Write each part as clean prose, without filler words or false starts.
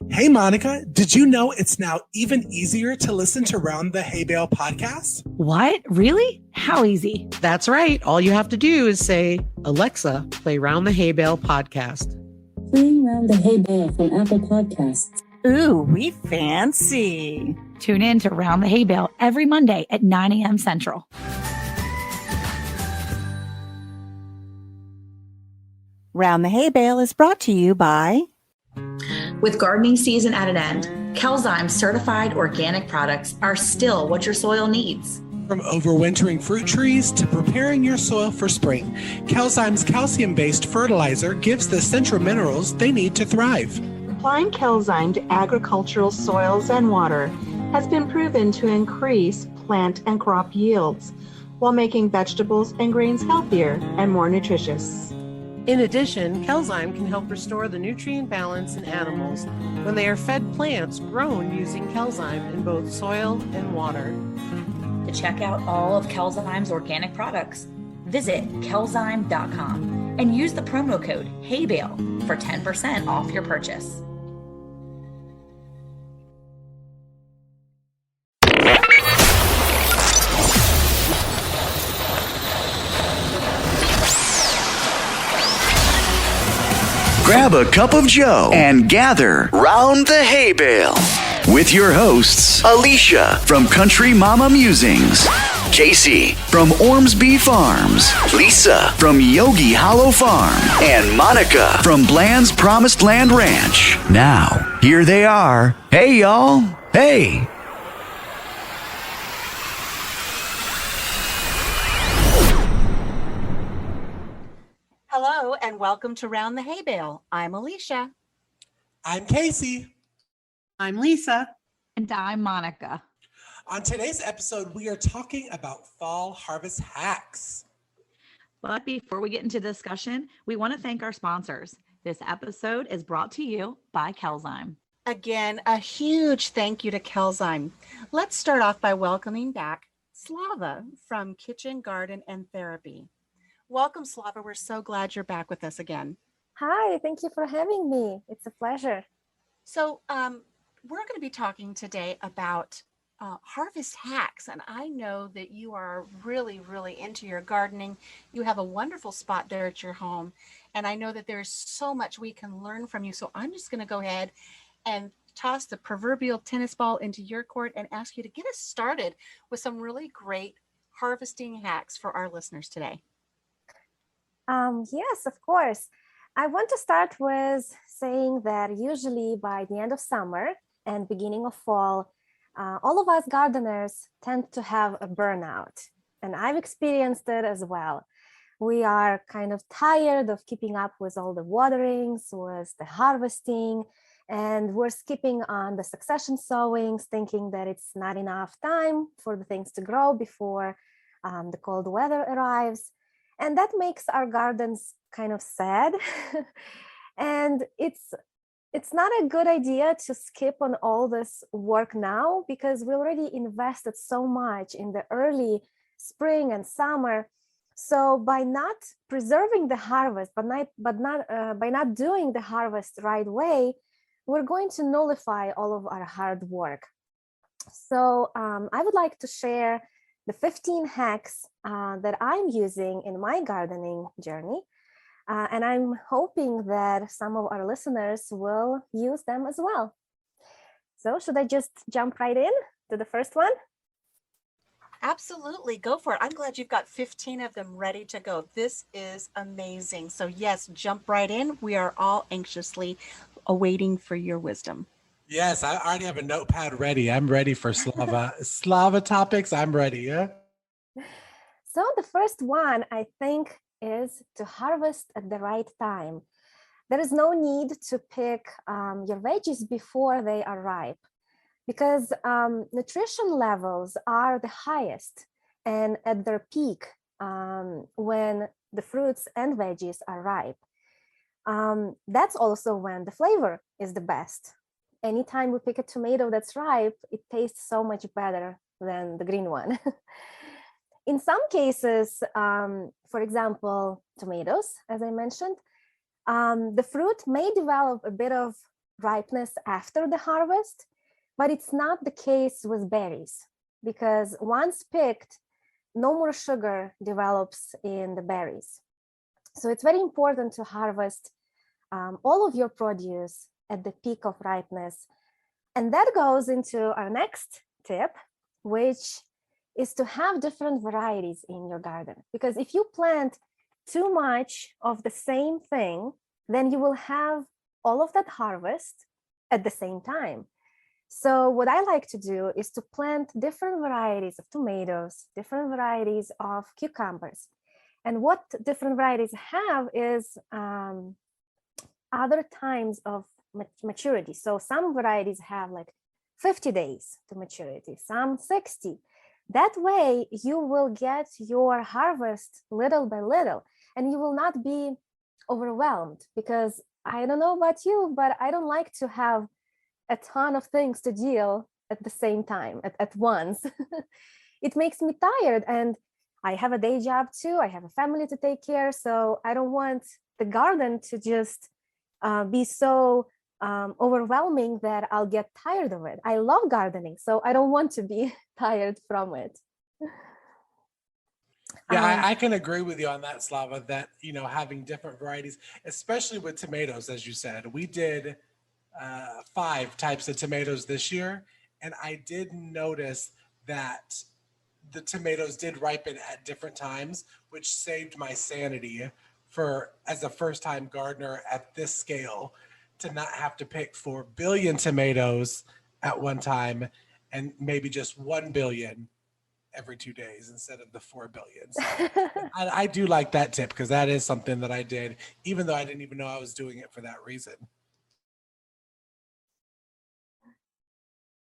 Hey, Monica, did you know it's now even easier to listen to Round the Hay Bale podcast? What? Really? How easy? That's right. All you have to do is say, Alexa, play Round the Hay Bale podcast. Playing Round the Hay Bale from Apple Podcasts. Ooh, we fancy. Tune in to Round the Hay Bale every Monday at 9 a.m. Central. Round the Hay Bale is brought to you by... With gardening season at an end, Kelzyme certified organic products are still what your soil needs. From overwintering fruit trees to preparing your soil for spring, Kelzyme's calcium-based fertilizer gives the essential minerals they need to thrive. Applying Kelzyme to agricultural soils and water has been proven to increase plant and crop yields while making vegetables and grains healthier and more nutritious. In addition, Kelzyme can help restore the nutrient balance in animals when they are fed plants grown using Kelzyme in both soil and water. To check out all of Kelzyme's organic products, visit kelzyme.com and use the promo code HAYBALE for 10% off your purchase. Grab a cup of joe and gather round the hay bale with your hosts, Alicia from Country Mama Musings, Casey from Ormsby Farms, Lisa from Yogi Hollow Farm, and Monica from Bland's Promised Land Ranch. Now, here they are. Hey, y'all. Hey. Hello and welcome to Round the Hay Bale. I'm Alicia. I'm Casey. I'm Lisa. And I'm Monica. On today's episode, we are talking about fall harvest hacks. But before we get into discussion, we want to thank our sponsors. This episode is brought to you by Kelzyme. Again, a huge thank you to Kelzyme. Let's start off by welcoming back Slava from Kitchen, Garden, and Therapy. Welcome, Slava. We're so glad you're back with us again. Hi, thank you for having me. It's a pleasure. So we're going to be talking today about harvest hacks. And I know that you are really, really into your gardening. You have a wonderful spot there at your home. And I know that there's so much we can learn from you. So I'm just going to go ahead and toss the proverbial tennis ball into your court and ask you to get us started with some really great harvesting hacks for our listeners today. Yes, of course. I want to start with saying that usually by the end of summer and beginning of fall, all of us gardeners tend to have a burnout, and I've experienced it as well. We are kind of tired of keeping up with all the waterings, with the harvesting, and we're skipping on the succession sowings, thinking that it's not enough time for the things to grow before the cold weather arrives. And that makes our gardens kind of sad. And it's not a good idea to skip on all this work now, because we already invested so much in the early spring and summer. So by not preserving the harvest, by not doing the harvest right way, we're going to nullify all of our hard work. So I would like to share the 15 hacks that I'm using in my gardening journey. And I'm hoping that some of our listeners will use them as well. So should I just jump right in to the first one? Absolutely. Go for it. I'm glad you've got 15 of them ready to go. This is amazing. So yes, jump right in. We are all anxiously awaiting for your wisdom. Yes, I already have a notepad ready. I'm ready for Slava topics. I'm ready. Yeah. So the first one, I think, is to harvest at the right time. There is no need to pick your veggies before they are ripe, because nutrition levels are the highest and at their peak when the fruits and veggies are ripe. That's also when the flavor is the best. Anytime we pick a tomato that's ripe, it tastes so much better than the green one. In some cases, for example, tomatoes, as I mentioned, the fruit may develop a bit of ripeness after the harvest, but it's not the case with berries, because once picked, no more sugar develops in the berries. So it's very important to harvest all of your produce at the peak of ripeness. And that goes into our next tip, which is to have different varieties in your garden. Because if you plant too much of the same thing, then you will have all of that harvest at the same time. So what I like to do is to plant different varieties of tomatoes, different varieties of cucumbers. And what different varieties have is other times of maturity. So some varieties have like 50 days to maturity, some 60. That way you will get your harvest little by little, and you will not be overwhelmed, because I don't know about you, but I don't like to have a ton of things to deal at the same time, at once. It makes me tired, and I have a day job too. I have a family to take care. So I don't want the garden to just be so overwhelming that I'll get tired of it. I love gardening, so I don't want to be tired from it. Yeah, I can agree with you on that, Slava, that, having different varieties, especially with tomatoes, as you said. We did 5 types of tomatoes this year, and I did notice that the tomatoes did ripen at different times, which saved my sanity as a first-time gardener at this scale, to not have to pick 4 billion tomatoes at one time and maybe just 1 billion every 2 days instead of the 4 billion. So I do like that tip, because that is something that I did, even though I didn't even know I was doing it for that reason.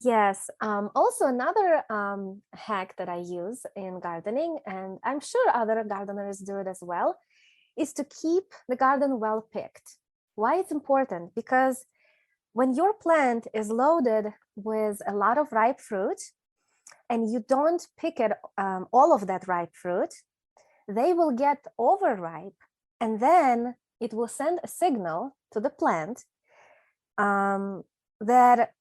Yes. Also, another hack that I use in gardening, and I'm sure other gardeners do it as well, is to keep the garden well picked. Why it's important? Because when your plant is loaded with a lot of ripe fruit and you don't pick it, all of that ripe fruit, they will get overripe, and then it will send a signal to the plant that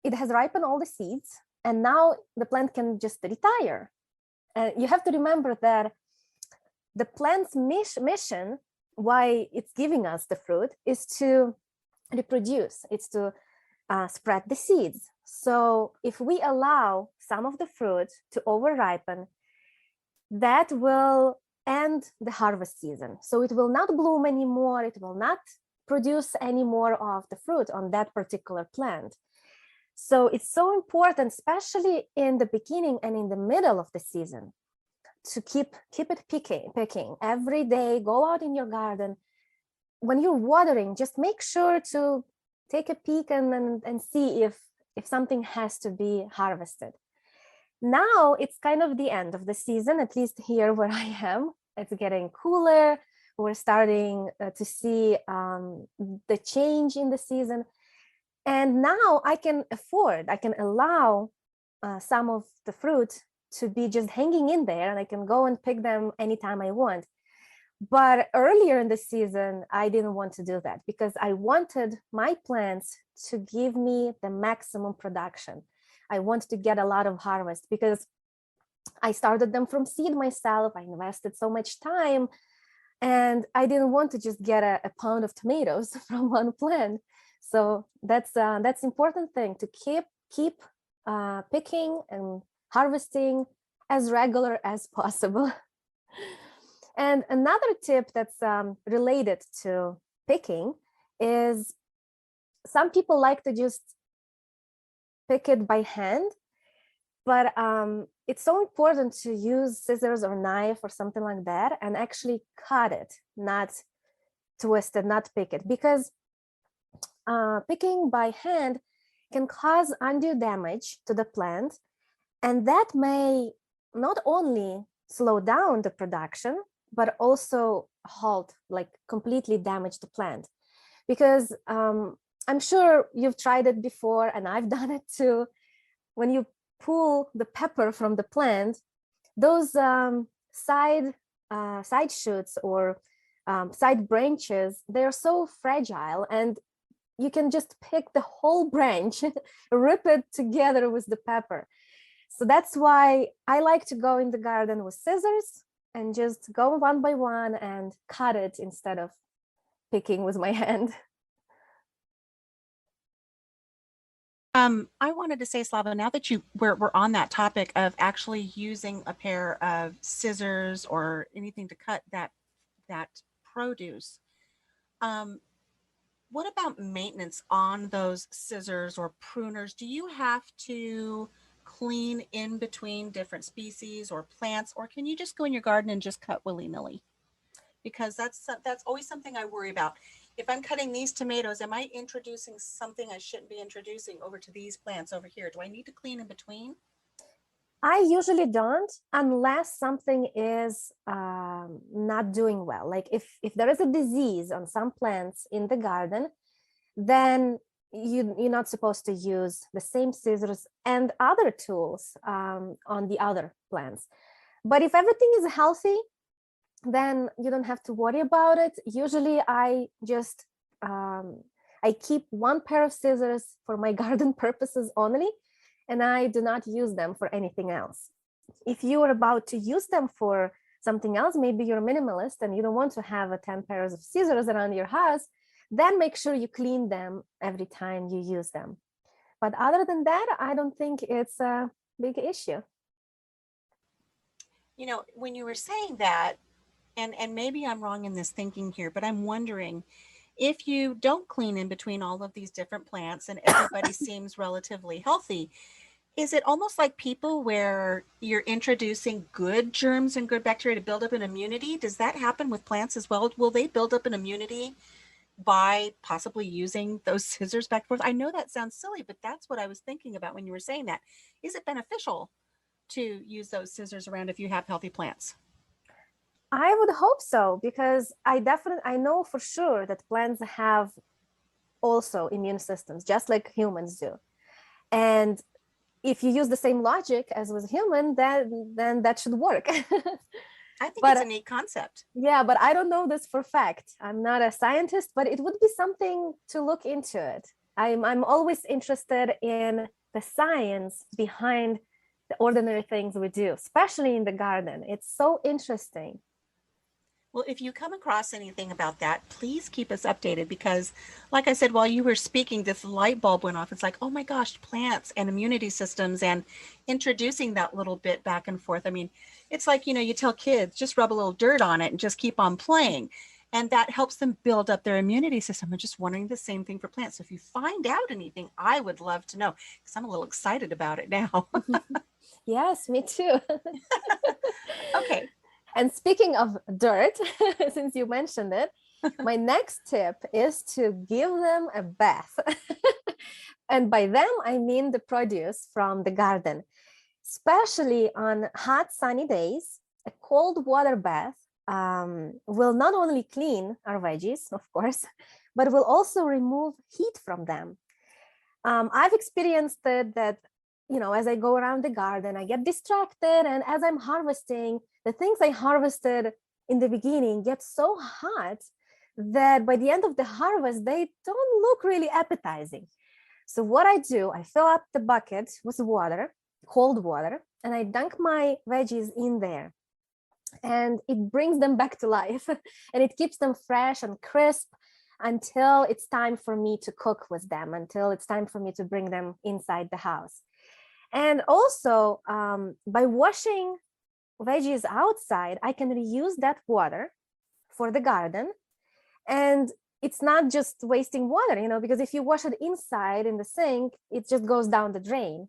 it has ripened all the seeds, and now the plant can just retire. And you have to remember that the plant's mission, why it's giving us the fruit, is to reproduce. It's to spread the seeds. So if we allow some of the fruit to over-ripen, that will end the harvest season. So it will not bloom anymore. It will not produce any more of the fruit on that particular plant. So it's so important, especially in the beginning and in the middle of the season, to keep it picking every day. Go out in your garden. When you're watering, just make sure to take a peek and see if something has to be harvested. Now it's kind of the end of the season, at least here where I am. It's getting cooler. We're starting to see the change in the season. And now I can allow some of the fruit to be just hanging in there, and I can go and pick them anytime I want. But earlier in the season, I didn't want to do that, because I wanted my plants to give me the maximum production. I wanted to get a lot of harvest, because I started them from seed myself. I invested so much time, and I didn't want to just get a pound of tomatoes from one plant. So that's important thing, to keep picking and harvesting as regular as possible. And another tip that's related to picking is, some people like to just pick it by hand, but it's so important to use scissors or knife or something like that and actually cut it, not twist it, not pick it, because picking by hand can cause undue damage to the plant, and that may not only slow down the production, but also completely damage the plant. Because I'm sure you've tried it before, and I've done it too. When you pull the pepper from the plant, those side shoots or side branches, they're so fragile, and you can just pick the whole branch, rip it together with the pepper. So that's why I like to go in the garden with scissors and just go one by one and cut it instead of picking with my hand. I wanted to say, Slava, now that we're on that topic of actually using a pair of scissors or anything to cut that produce, what about maintenance on those scissors or pruners? Do you have to clean in between different species or plants, or can you just go in your garden and just cut willy-nilly? Because that's always something I worry about. If I'm cutting these tomatoes, am I introducing something I shouldn't be introducing over to these plants over here? Do I need to clean in between? I usually don't, unless something is not doing well. Like if there is a disease on some plants in the garden, then you're not supposed to use the same scissors and other tools on the other plants. But if everything is healthy, then you don't have to worry about it. Usually I just I keep one pair of scissors for my garden purposes only, and I do not use them for anything else. If you are about to use them for something else, maybe you're a minimalist and you don't want to have 10 pairs of scissors around your house, then make sure you clean them every time you use them. But other than that, I don't think it's a big issue. You know, when you were saying that, and maybe I'm wrong in this thinking here, but I'm wondering if you don't clean in between all of these different plants and everybody seems relatively healthy, is it almost like people where you're introducing good germs and good bacteria to build up an immunity? Does that happen with plants as well? Will they build up an immunity by possibly using those scissors back and forth? I know that sounds silly, but that's what I was thinking about when you were saying that. Is it beneficial to use those scissors around if you have healthy plants? I would hope so, because I know for sure that plants have also immune systems, just like humans do. And if you use the same logic as with human, then that should work. I think it's a neat concept. Yeah, but I don't know this for fact. I'm not a scientist, but it would be something to look into it. I'm always interested in the science behind the ordinary things we do, especially in the garden. It's so interesting. Well, if you come across anything about that, please keep us updated, because like I said, while you were speaking, this light bulb went off. It's like, oh my gosh, plants and immunity systems and introducing that little bit back and forth. I mean, it's like, you know, you tell kids, just rub a little dirt on it and just keep on playing. And that helps them build up their immunity system. I'm just wondering the same thing for plants. So if you find out anything, I would love to know, because I'm a little excited about it now. Yes, me too. Okay. And speaking of dirt, since you mentioned it, my next tip is to give them a bath. And by them, I mean the produce from the garden. Especially on hot, sunny days, a cold water bath will not only clean our veggies, of course, but will also remove heat from them. I've experienced it that, you know, as I go around the garden, I get distracted, and as I'm harvesting, the things I harvested in the beginning get so hot that by the end of the harvest, they don't look really appetizing. So what I do, I fill up the bucket with water, cold water, and I dunk my veggies in there. And it brings them back to life, and it keeps them fresh and crisp until it's time for me to cook with them, until it's time for me to bring them inside the house. And also, by washing veggies outside, I can reuse that water for the garden. And it's not just wasting water, you know, because if you wash it inside in the sink, it just goes down the drain.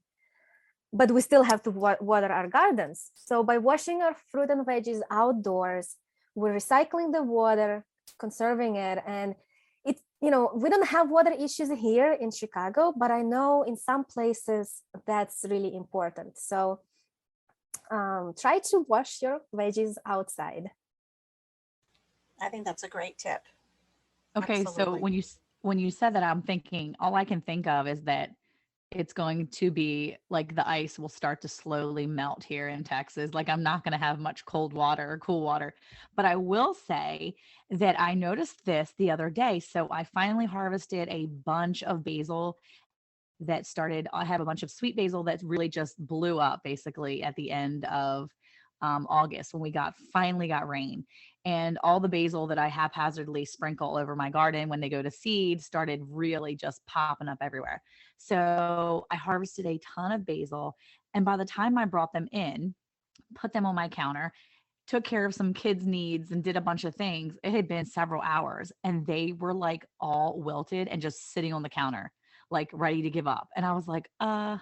But we still have to water our gardens. So by washing our fruit and veggies outdoors, we're recycling the water, conserving it. And it's, you know, we don't have water issues here in Chicago, but I know in some places that's really important. So try to wash your veggies outside. I think that's a great tip. Okay, Absolutely. so when you said that, I'm thinking, all I can think of is that it's going to be like the ice will start to slowly melt here in Texas. Like I'm not going to have much cold water or cool water. But I will say that I noticed this the other day. So I finally harvested a bunch of basil that started. I have a bunch of sweet basil that really just blew up basically at the end of August when we finally got rain. And all the basil that I haphazardly sprinkle over my garden when they go to seed started really just popping up everywhere. So I harvested a ton of basil. And by the time I brought them in, put them on my counter, took care of some kids' needs and did a bunch of things, it had been several hours and they were like all wilted and just sitting on the counter, like ready to give up. And I was like, I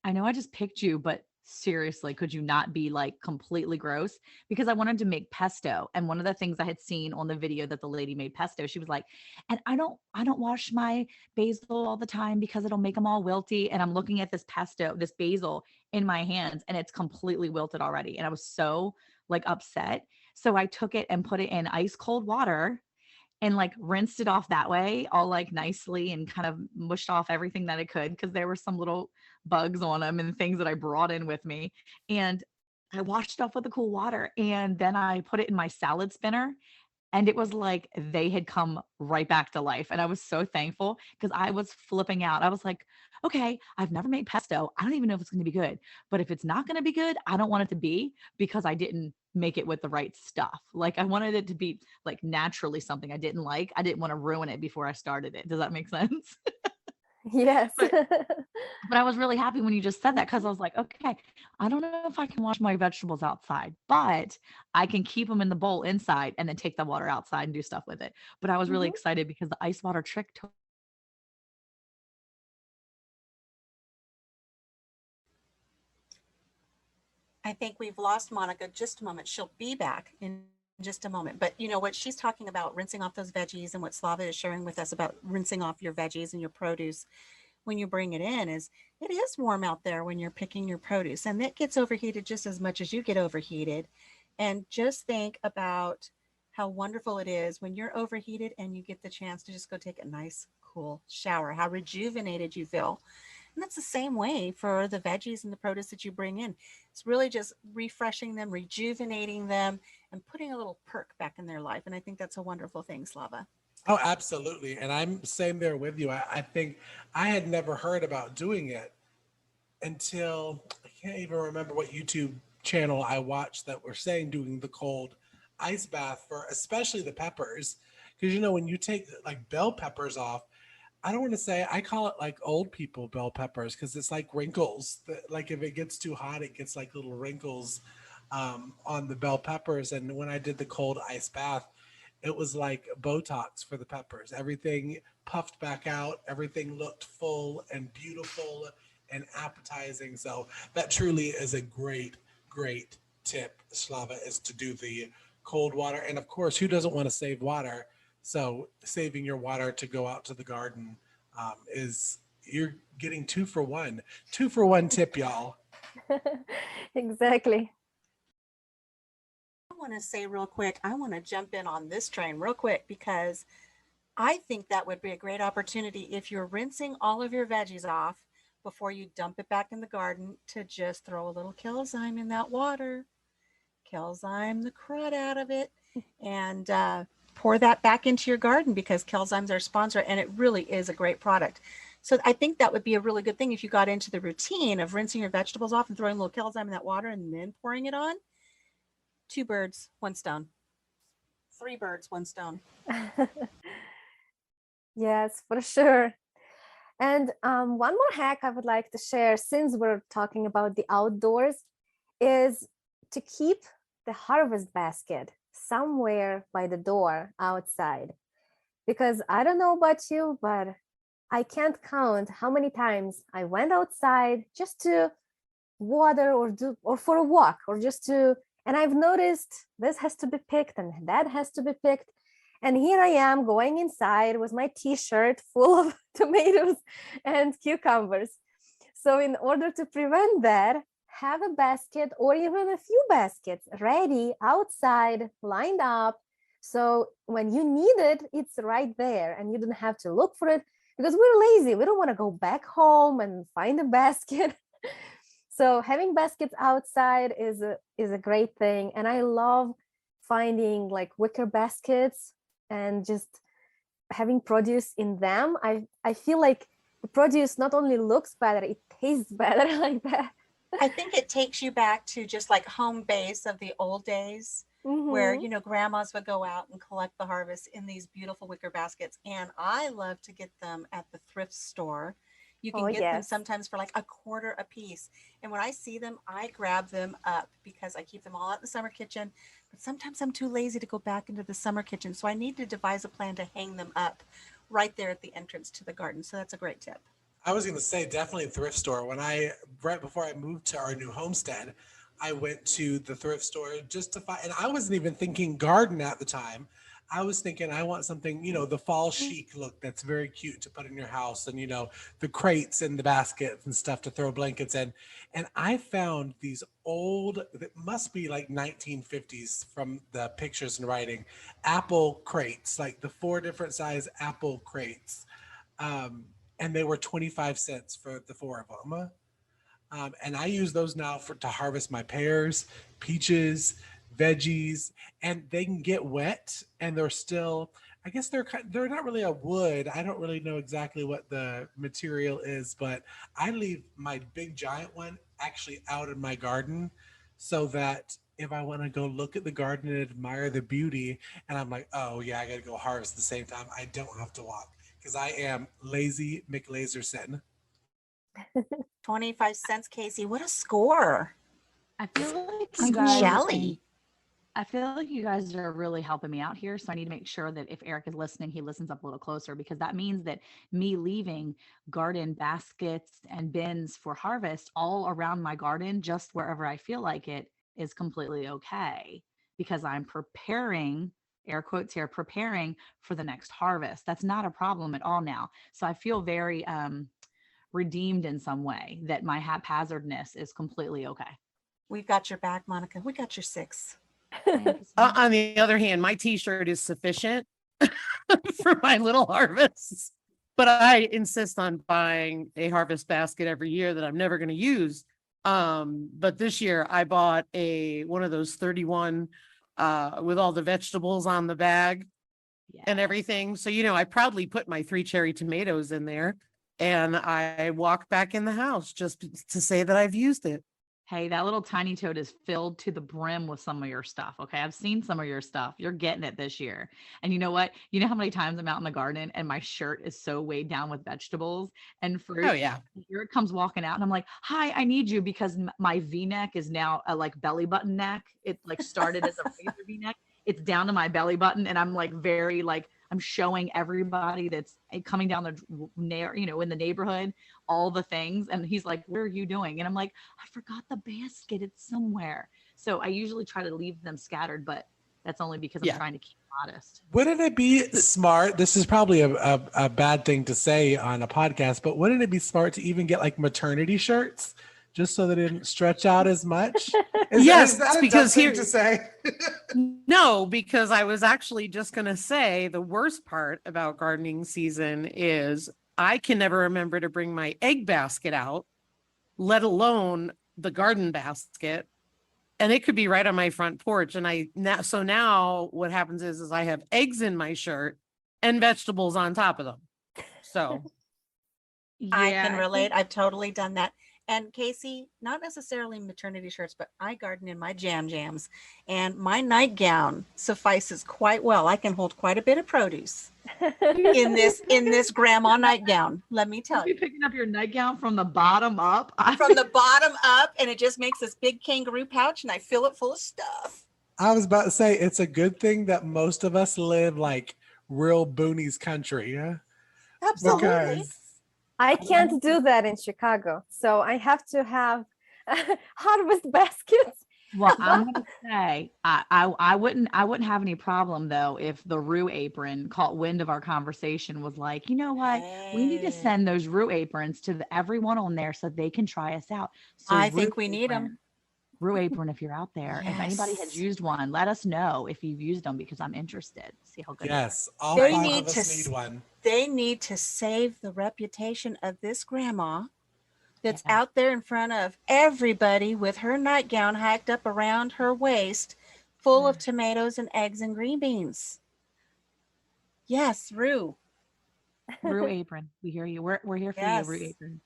know I just picked you, but seriously, could you not be like completely gross? Because I wanted to make pesto. And one of the things I had seen on the video that the lady made pesto, she was like, and I don't wash my basil all the time because it'll make them all wilty. And I'm looking at this pesto, this basil in my hands, and it's completely wilted already. And I was so like upset. So I took it and put it in ice cold water and like rinsed it off that way, all like nicely, and kind of mushed off everything that I could because there were some little bugs on them and things that I brought in with me. And I washed it off with the cool water and then I put it in my salad spinner. And it was like they had come right back to life. And I was so thankful because I was flipping out. I was like, okay, I've never made pesto. I don't even know if it's going to be good. But if it's not going to be good, I don't want it to be because I didn't make it with the right stuff. Like I wanted it to be like naturally something I didn't like. I didn't want to ruin it before I started it. Does that make sense? Yes. But but I was really happy when you just said that because I was like, okay, I don't know if I can wash my vegetables outside, but I can keep them in the bowl inside and then take the water outside and do stuff with it. But I was really Mhm. excited because the ice water trick. I think we've lost Monica just a moment. She'll be back in just a moment. But you know what she's talking about, rinsing off those veggies, and what Slava is sharing with us about rinsing off your veggies and your produce when you bring it in is it is warm out there when you're picking your produce, and it gets overheated just as much as you get overheated. And just think about how wonderful it is when you're overheated and you get the chance to just go take a nice cool shower, how rejuvenated you feel. And that's the same way for the veggies and the produce that you bring in. It's really just refreshing them, rejuvenating them, and putting a little perk back in their life. And I think that's a wonderful thing, Slava. Oh, absolutely. And I'm same there with you. I think I had never heard about doing it until I can't even remember what YouTube channel I watched that were saying doing the cold ice bath for especially the peppers. Because when you take like bell peppers off, I don't want to say, I call it like old people bell peppers because it's like wrinkles. Like if it gets too hot, it gets like little wrinkles on the bell peppers. And when I did the cold ice bath, it was like Botox for the peppers. Everything puffed back out. Everything looked full and beautiful and appetizing. So that truly is a great, great tip, Slava, is to do the cold water. And of course, who doesn't want to save water? So saving your water to go out to the garden is you're getting 2 for 1. 2 for 1 tip, y'all. Exactly. I want to say real quick, I want to jump in on this train real quick because I think that would be a great opportunity if you're rinsing all of your veggies off before you dump it back in the garden to just throw a little Kelzyme in that water, Kelzyme the crud out of it, and pour that back into your garden because Kelzyme's our sponsor and it really is a great product. So I think that would be a really good thing if you got into the routine of rinsing your vegetables off and throwing a little Kelzyme in that water and then pouring it on. 2 birds, 1 stone. 3 birds, 1 stone. Yes, for sure. And one more hack I would like to share, since we're talking about the outdoors, is to keep the harvest basket somewhere by the door outside. Because I don't know about you, but I can't count how many times I went outside just to water or for a walk or just to, and I've noticed this has to be picked and that has to be picked. And here I am going inside with my t-shirt full of tomatoes and cucumbers. So in order to prevent that, have a basket or even a few baskets ready outside, lined up. So when you need it, it's right there and you don't have to look for it. because we're lazy. We don't want to go back home and find a basket. So having baskets outside is a great thing. And I love finding like wicker baskets and just having produce in them. I feel like the produce not only looks better, it tastes better like that. I think it takes you back to just like home base of the old days where, Mhm. you know, grandmas would go out and collect the harvest in these beautiful wicker baskets. And I love to get them at the thrift store. You can Oh, get them yes. sometimes for like a quarter a piece. And when I see them, I grab them up because I keep them all out in the summer kitchen. But sometimes I'm too lazy to go back into the summer kitchen. So I need to devise a plan to hang them up right there at the entrance to the garden. So that's a great tip. I was going to say definitely a thrift store. Right before I moved to our new homestead, I went to the thrift store just to find, and I wasn't even thinking garden at the time. I was thinking I want something, the fall chic look that's very cute to put in your house, and the crates and the baskets and stuff to throw blankets in. And I found these old, that must be like 1950s from the pictures and writing, apple crates, like the 4 different size apple crates. Um, and they were 25 cents for the 4 of them. And I use those now to harvest my pears, peaches, veggies, and they can get wet and they're still, I guess they're not really a wood. I don't really know exactly what the material is, but I leave my big giant one actually out in my garden so that if I want to go look at the garden and admire the beauty, and I'm like, oh yeah, I got to go harvest at the same time, I don't have to walk because I am lazy McLaserson. 25 cents, Casey. What a score. I feel like I'm you guys jelly. I feel like you guys are really helping me out here. So I need to make sure that if Eric is listening, he listens up a little closer, because that means that me leaving garden baskets and bins for harvest all around my garden, just wherever I feel like it, is completely okay, because I'm preparing, air quotes here, preparing for the next harvest. That's not a problem at all now. So I feel very redeemed in some way that my haphazardness is completely okay. We've got your back, Monica. We got your 6. On the other hand, my t-shirt is sufficient for my little harvests, but I insist on buying a harvest basket every year that I'm never going to use. But this year I bought one of those 31 with all the vegetables on the bag and everything. So, I proudly put my 3 cherry tomatoes in there, and I walk back in the house just to say that I've used it. Hey, that little tiny tote is filled to the brim with some of your stuff. Okay. I've seen some of your stuff. You're getting it this year. And you know what? You know how many times I'm out in the garden and my shirt is so weighed down with vegetables and fruit. Oh yeah. Here it comes walking out and I'm like, hi, I need you, because my V-neck is now a like belly button neck. It like started as a regular V-neck. It's down to my belly button. And I'm like, very like, I'm showing everybody that's coming down in the neighborhood, all the things. And he's like, what are you doing? And I'm like, I forgot the basket. It's somewhere. So I usually try to leave them scattered, but that's only because I'm trying to keep modest. Wouldn't it be smart? This is probably a bad thing to say on a podcast, but wouldn't it be smart to even get like maternity shirts just so they didn't stretch out as much? Yes, is that a because dumb thing to say? No, because I was actually just going to say the worst part about gardening season is I can never remember to bring my egg basket out, let alone the garden basket. And it could be right on my front porch. And now what happens is I have eggs in my shirt and vegetables on top of them. So I can relate. I've totally done that. And Casey, not necessarily maternity shirts, but I garden in my jams, and my nightgown suffices quite well. I can hold quite a bit of produce in this grandma nightgown. Let me tell you. Picking up your nightgown from the bottom up. From the bottom up, and it just makes this big kangaroo pouch, and I fill it full of stuff. I was about to say, it's a good thing that most of us live like real boonies country. Yeah. Absolutely. Because I can't do that in Chicago, so I have to have harvest baskets. Well, I'm gonna say I wouldn't have any problem though if the Roo apron caught wind of our conversation, was like, you know what, we need to send those Roo aprons to everyone on there so they can try us out. So I think we need them. Brew Apron, if you're out there, if anybody has Yes. used one, let us know if you've used them because I'm interested. See how good it is. Yes, all They 5 need of us to need one. They need to save the reputation of this grandma that's Yeah. out there in front of everybody with her nightgown hiked up around her waist, full of tomatoes and eggs and green beans. Yes, Rue. Brew Apron, we hear you. We're here for you, Brew Yes. Apron.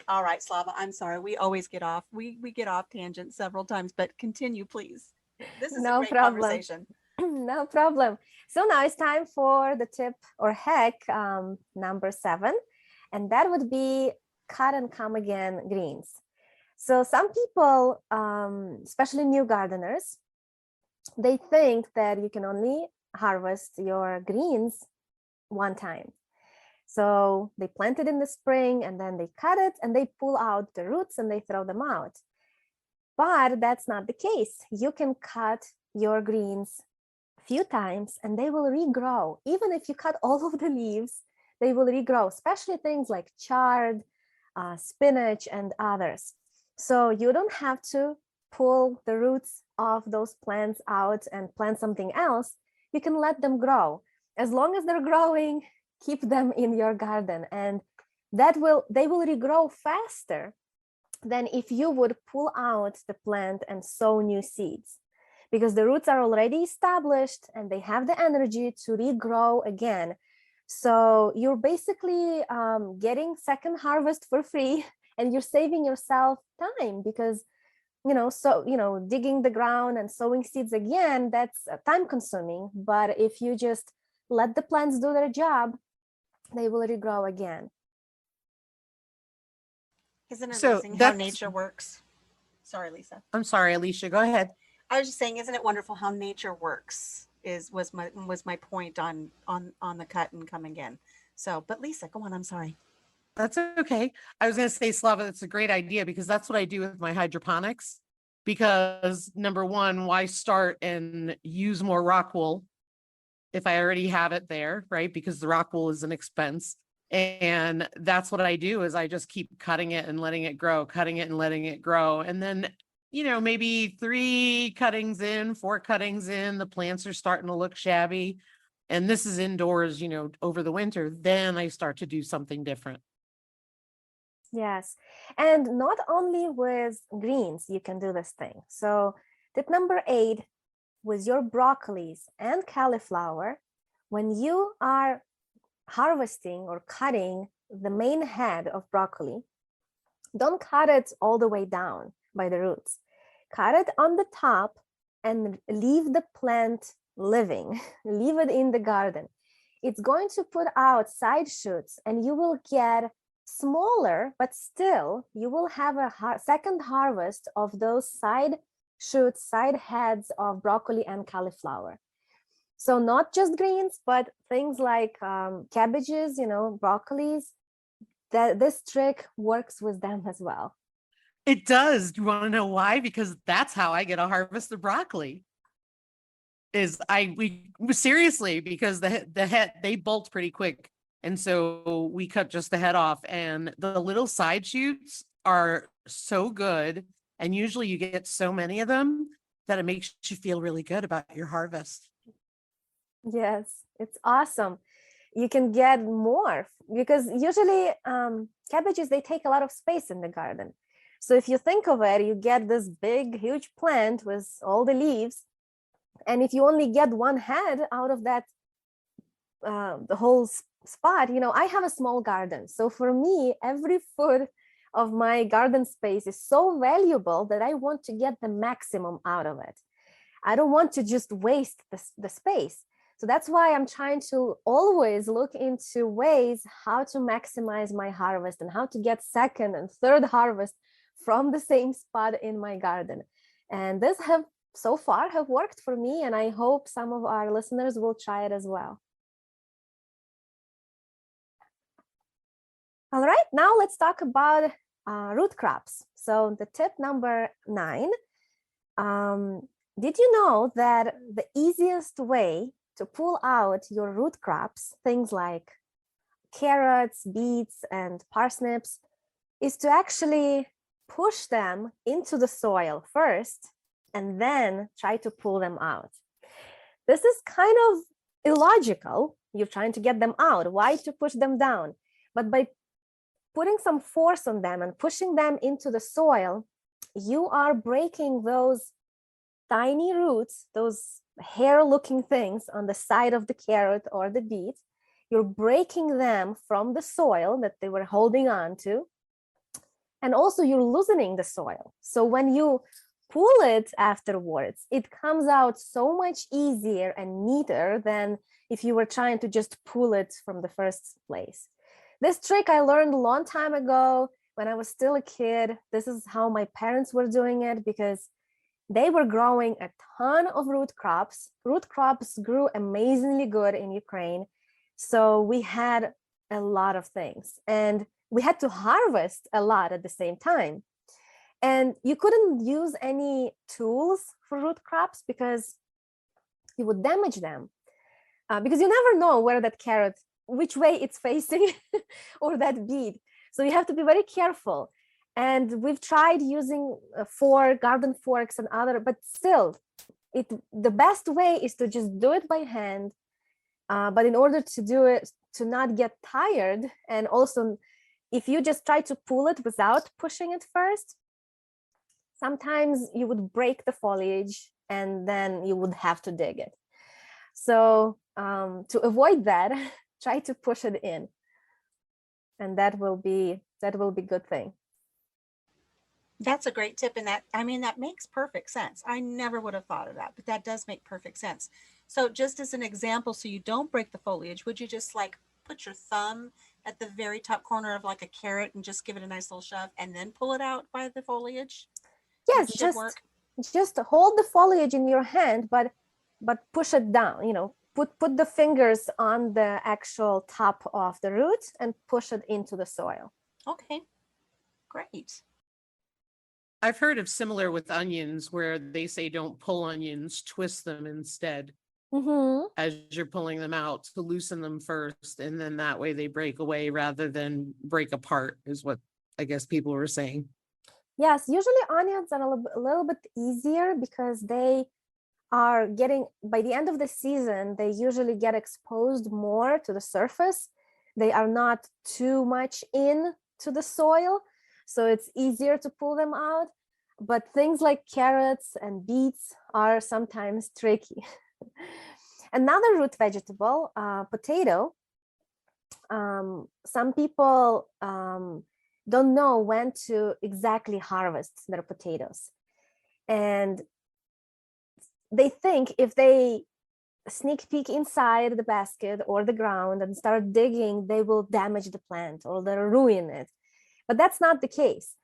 All right, Slava, I'm sorry. We always get off. We get off tangent several times, but continue, please. This is a No great problem. conversation. No problem. So now it's time for the tip or hack number 7, and that would be cut and come again greens. So some people, especially new gardeners, they think that you can only harvest your greens one time. So they plant it in the spring and then they cut it and they pull out the roots and they throw them out. But that's not the case. You can cut your greens a few times and they will regrow. Even if you cut all of the leaves, they will regrow, especially things like chard, spinach, and others. So you don't have to pull the roots of those plants out and plant something else. You can let them grow. As long as they're growing, keep them in your garden, and they will regrow faster than if you would pull out the plant and sow new seeds, because the roots are already established and they have the energy to regrow again. So you're basically getting second harvest for free, and you're saving yourself time, because digging the ground and sowing seeds again, that's time consuming. But if you just let the plants do their job, they will regrow again. Isn't it So amazing how that's- nature works? Sorry, Lisa. I'm sorry, Alicia, go ahead. I was just saying, isn't it wonderful how nature works? Was my point on the cut and come again. So, but Lisa, go on. I'm sorry. That's okay. I was going to say, Slava, that's a great idea, because that's what I do with my hydroponics. Because number one, why start and use more rock wool if I already have it there, right? Because the rock wool is an expense. And that's what I do, is I just keep cutting it and letting it grow, cutting it and letting it grow. And then, maybe 3 cuttings in, 4 cuttings in, the plants are starting to look shabby. And this is indoors, over the winter. Then I start to do something different. Yes, and not only with greens you can do this thing. So tip number 8, with your broccolis and cauliflower, when you are harvesting or cutting the main head of broccoli, don't cut it all the way down by the roots. Cut it on the top and leave the plant living. Leave it in the garden. It's going to put out side shoots, and you will get smaller, but still you will have a second harvest of those side shoots, side heads of broccoli and cauliflower. So not just greens, but things like cabbages, broccolis, that this trick works with them as well. It does. Do you want to know why? Because that's how I get a harvest of broccoli. Seriously, because the head, they bolt pretty quick. And so we cut just the head off, and the little side shoots are so good. And usually you get so many of them that it makes you feel really good about your harvest. Yes, it's awesome. You can get more, because usually cabbages, they take a lot of space in the garden. So if you think of it, you get this big, huge plant with all the leaves. And if you only get one head out of that, the whole spot, I have a small garden. So for me, every foot of my garden space is so valuable that I want to get the maximum out of it. I don't want to just waste the space. So that's why I'm trying to always look into ways how to maximize my harvest and how to get second and third harvest from the same spot in my garden. And this so far have worked for me, and I hope some of our listeners will try it as well. All right, now let's talk about root crops. So the tip number 9, did you know that the easiest way to pull out your root crops, things like carrots, beets, and parsnips, is to actually push them into the soil first and then try to pull them out. This is kind of illogical. You're trying to get them out. Why to push them down? But by putting some force on them and pushing them into the soil, you are breaking those tiny roots, those hair-looking things on the side of the carrot or the beet. You're breaking them from the soil that they were holding on to. And also you're loosening the soil. So when you pull it afterwards, it comes out so much easier and neater than if you were trying to just pull it from the first place. This trick I learned a long time ago when I was still a kid. This is how my parents were doing it because they were growing a ton of root crops. Root crops grew amazingly good in Ukraine. So we had a lot of things and we had to harvest a lot at the same time. And you couldn't use any tools for root crops because you would damage them. Because you never know where that carrot, which way it's facing or that beet. So you have to be very careful. And we've tried using garden forks and other, but still, the best way is to just do it by hand. But in order to do it, to not get tired, and also if you just try to pull it without pushing it first, sometimes you would break the foliage and then you would have to dig it. So to avoid that, try to push it in, and that will be good thing. That's a great tip. And that makes perfect sense. I never would have thought of that, but that does make perfect sense. So just as an example, so you don't break the foliage, would you just like put your thumb at the very top corner of like a carrot and just give it a nice little shove and then pull it out by the foliage? Yes, just hold the foliage in your hand, but push it down, put the fingers on the actual top of the root and push it into the soil. Okay, great. I've heard of similar with onions where they say don't pull onions, twist them instead as you're pulling them out to loosen them first. And then that way they break away rather than break apart is what I guess people were saying. Yes, usually onions are a little bit easier because they are by the end of the season, they usually get exposed more to the surface. They are not too much into the soil. So it's easier to pull them out, but things like carrots and beets are sometimes tricky. Another root vegetable, potato. Some people don't know when to exactly harvest their potatoes. And they think if they sneak peek inside the basket or the ground and start digging, they will damage the plant or they'll ruin it. But that's not the case.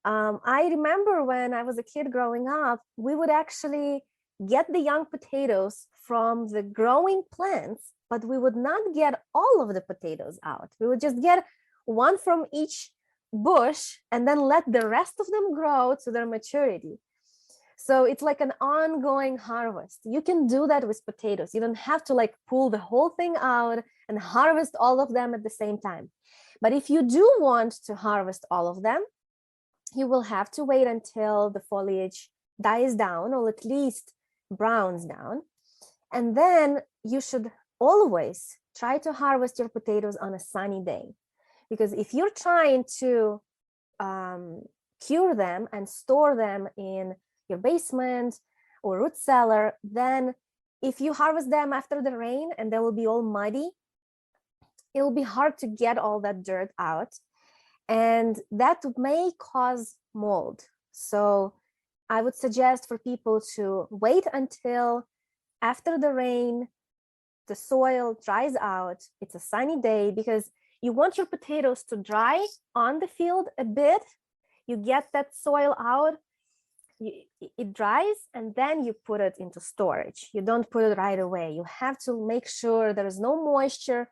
I remember when I was a kid growing up, we would actually get the young potatoes from the growing plants, but we would not get all of the potatoes out. We would just get one from each bush and then let the rest of them grow to their maturity. So it's like an ongoing harvest. You can do that with potatoes. You don't have to like pull the whole thing out and harvest all of them at the same time. But if you do want to harvest all of them, you will have to wait until the foliage dies down or at least browns down. And then you should always try to harvest your potatoes on a sunny day. Because if you're trying to cure them and store them in your basement or root cellar, then if you harvest them after the rain and they will be all muddy, it will be hard to get all that dirt out, and that may cause mold. So I would suggest for people to wait until after the rain, the soil dries out, it's a sunny day, because you want your potatoes to dry on the field a bit. You get that soil out, it dries, and then you put it into storage. You don't put it right away. You have to make sure there is no moisture,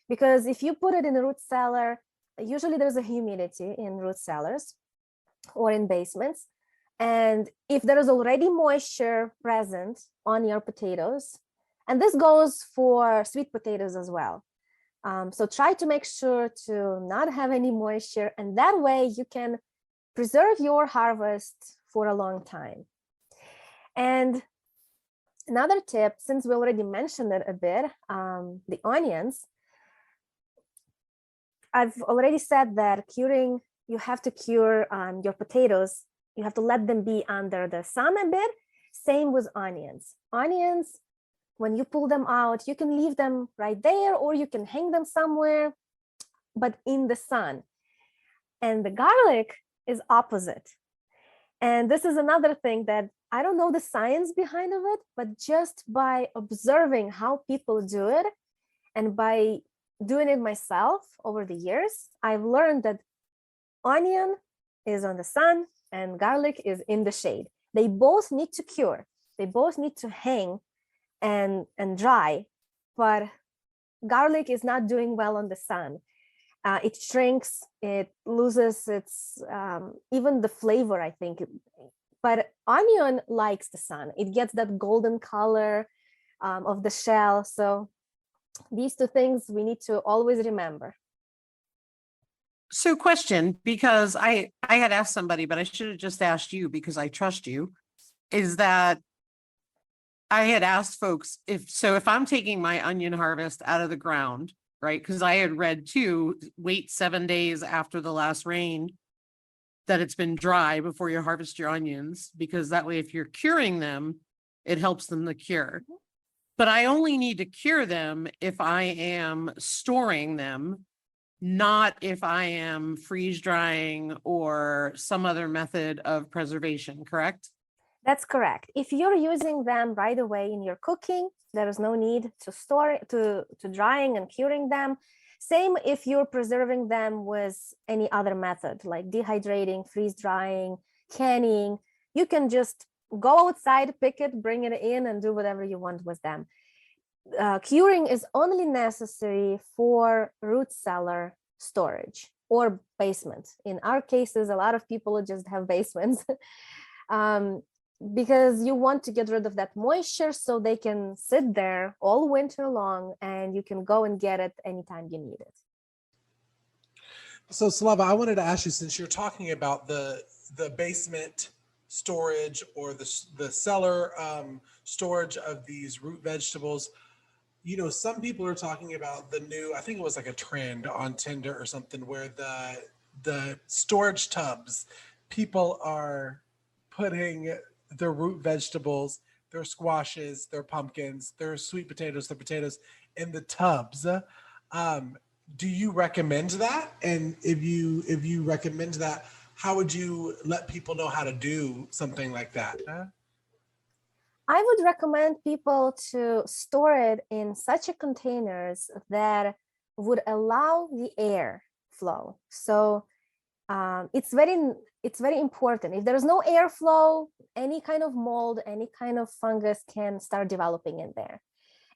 because if you put it in a root cellar, usually there's a humidity in root cellars or in basements. And if there is already moisture present on your potatoes, and this goes for sweet potatoes as well. So try to make sure to not have any moisture, and that way you can preserve your harvest for a long time. And another tip, since we already mentioned it a bit, the onions, I've already said that curing, you have to cure your potatoes. You have to let them be under the sun a bit. Same with onions. Onions, when you pull them out, you can leave them right there, or you can hang them somewhere, but in the sun. And the garlic is opposite. And this is another thing that I don't know the science behind of it, but just by observing how people do it and by doing it myself over the years, I've learned that onion is on the sun and garlic is in the shade. They both need to cure. They both need to hang and dry, but garlic is not doing well on the sun. It shrinks, it loses its, even the flavor, I think. But onion likes the sun. It gets that golden color of the shell. So these two things we need to always remember. So question, because I had asked somebody, but I should have just asked you because I trust you, is that I had asked folks if I'm taking my onion harvest out of the ground, right? Because I had read too, wait 7 days after the last rain that it's been dry before you harvest your onions, because that way if you're curing them, it helps them to cure. But I only need to cure them if I am storing them, not if I am freeze drying or some other method of preservation, correct? That's correct. If you're using them right away in your cooking, there is no need to store to drying and curing them. Same if you're preserving them with any other method like dehydrating, freeze drying, canning. You can just go outside, pick it, bring it in, and do whatever you want with them. Curing is only necessary for root cellar storage or basement. In our cases, a lot of people just have basements. Because you want to get rid of that moisture so they can sit there all winter long and you can go and get it anytime you need it. So Slava, I wanted to ask you, since you're talking about the basement storage or the cellar storage of these root vegetables, you know, some people are talking about the new, I think it was like a trend on Tinder or something, where the storage tubs, people are putting their root vegetables, their squashes, their pumpkins, their sweet potatoes, their potatoes in the tubs. Do you recommend that? And if you recommend that, how would you let people know how to do something like that? I would recommend people to store it in such a containers that would allow the air flow. So it's very important. If there's no airflow, any kind of mold, any kind of fungus can start developing in there.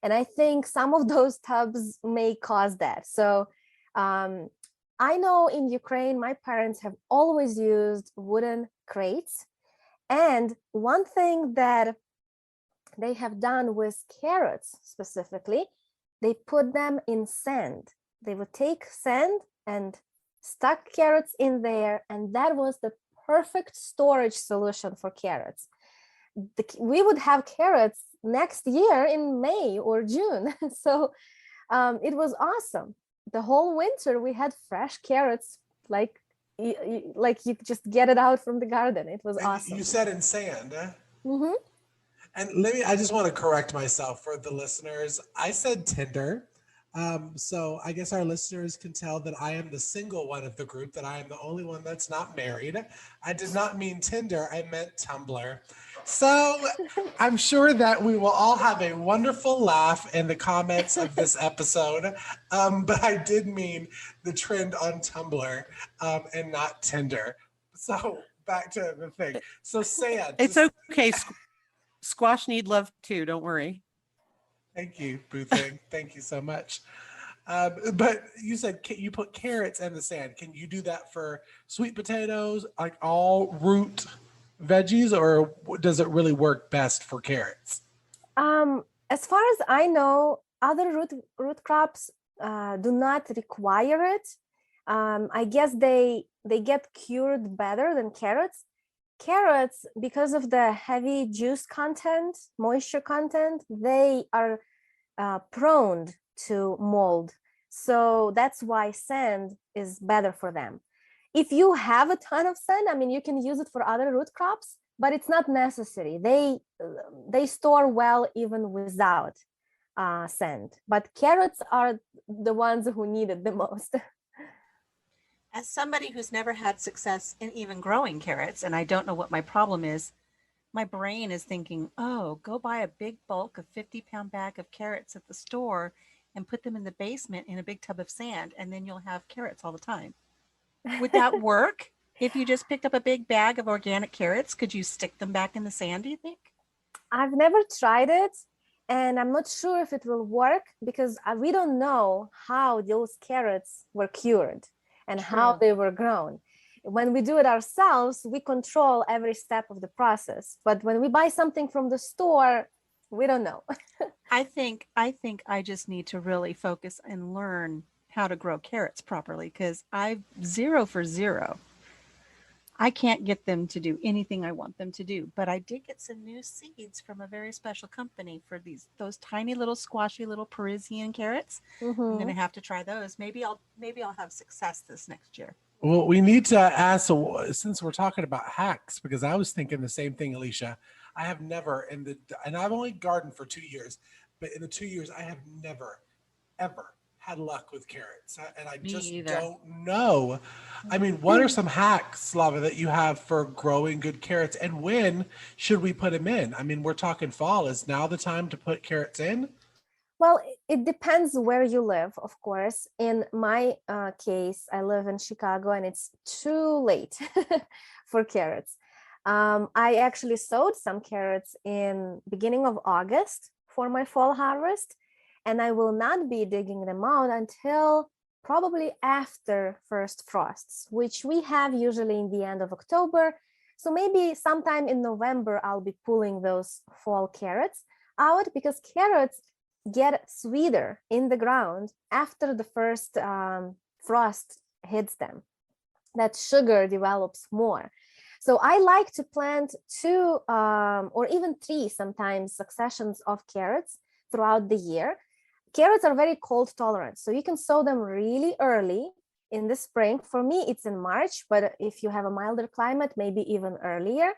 And I think some of those tubs may cause that. So I know in Ukraine, my parents have always used wooden crates. And one thing that they have done with carrots specifically, they put them in sand. They would take sand and stuck carrots in there, and that was the perfect storage solution for carrots. We would have carrots next year in May or June. So it was awesome. The whole winter we had fresh carrots, like you just get it out from the garden. It was awesome. You said in sand, huh? Mm-hmm. And I just want to correct myself for the listeners. I said Tinder. So I guess our listeners can tell that I am the single one of the group, that I am the only one that's not married. I did not mean Tinder, I meant Tumblr. So I'm sure that we will all have a wonderful laugh in the comments of this episode. But I did mean the trend on Tumblr and not Tinder. So back to the thing. So sand. It's okay. Squash need love too. Don't worry. Thank you, Boo Thing. Thank you so much. But you said you put carrots in the sand. Can you do that for sweet potatoes, like all root veggies, or does it really work best for carrots? As far as I know, other root crops do not require it. I guess they get cured better than carrots. Carrots, because of the heavy juice content, moisture content, they are prone to mold. So that's why sand is better for them. If you have a ton of sand, I mean, you can use it for other root crops, but it's not necessary. They store well even without sand. But carrots are the ones who need it the most. As somebody who's never had success in even growing carrots, and I don't know what my problem is, my brain is thinking, oh, go buy a big bulk of 50-pound bag of carrots at the store and put them in the basement in a big tub of sand, and then you'll have carrots all the time. Would that work? If you just picked up a big bag of organic carrots, could you stick them back in the sand, do you think? I've never tried it, and I'm not sure if it will work because we don't know how those carrots were cured and how True. they were grown. When we do it ourselves, we control every step of the process. But when we buy something from the store, we don't know. I think I just need to really focus and learn how to grow carrots properly because I've 0 for 0. I can't get them to do anything I want them to do, but I did get some new seeds from a very special company for those tiny little squashy little Parisian carrots. I'm going to have to try those. Maybe I'll have success this next year. Well, we need to ask, so since we're talking about hacks, because I was thinking the same thing, Alicia. I have never and I've only gardened for 2 years, but in the 2 years, I have never, ever had luck with carrots. And I just don't know. I mean, what are some hacks, Slava, that you have for growing good carrots? And when should we put them in? I mean, we're talking fall. Is now the time to put carrots in? Well, it depends where you live, of course. In my case, I live in Chicago and it's too late for carrots. I actually sowed some carrots in beginning of August for my fall harvest, and I will not be digging them out until probably after first frosts, which we have usually in the end of October. So maybe sometime in November, I'll be pulling those fall carrots out because carrots get sweeter in the ground after the first frost hits them. That sugar develops more. So I like to plant 2 or even 3 sometimes successions of carrots throughout the year. Carrots are very cold tolerant, so you can sow them really early in the spring. For me, it's in March, but if you have a milder climate, maybe even earlier,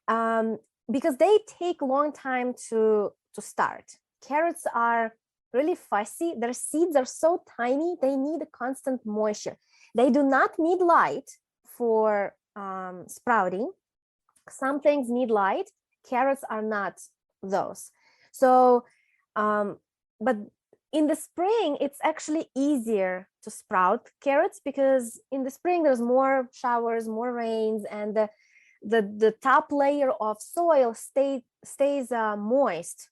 because they take a long time to start. Carrots are really fussy. Their seeds are so tiny, they need a constant moisture. They do not need light for sprouting. Some things need light. Carrots are not those. So, but in the spring, it's actually easier to sprout carrots because in the spring, there's more showers, more rains, and the top layer of soil stays moist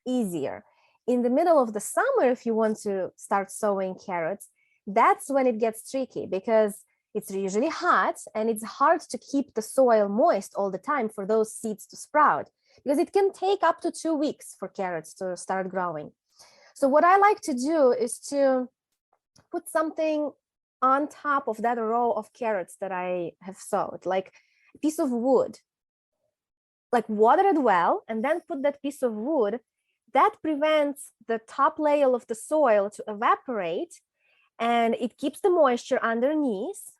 easier. In the middle of the summer, if you want to start sowing carrots, that's when it gets tricky because it's usually hot and it's hard to keep the soil moist all the time for those seeds to sprout because it can take up to 2 weeks for carrots to start growing. So what I like to do is to put something on top of that row of carrots that I have sowed, like a piece of wood, like water it well, and then put that piece of wood. That prevents the top layer of the soil to evaporate, and it keeps the moisture underneath,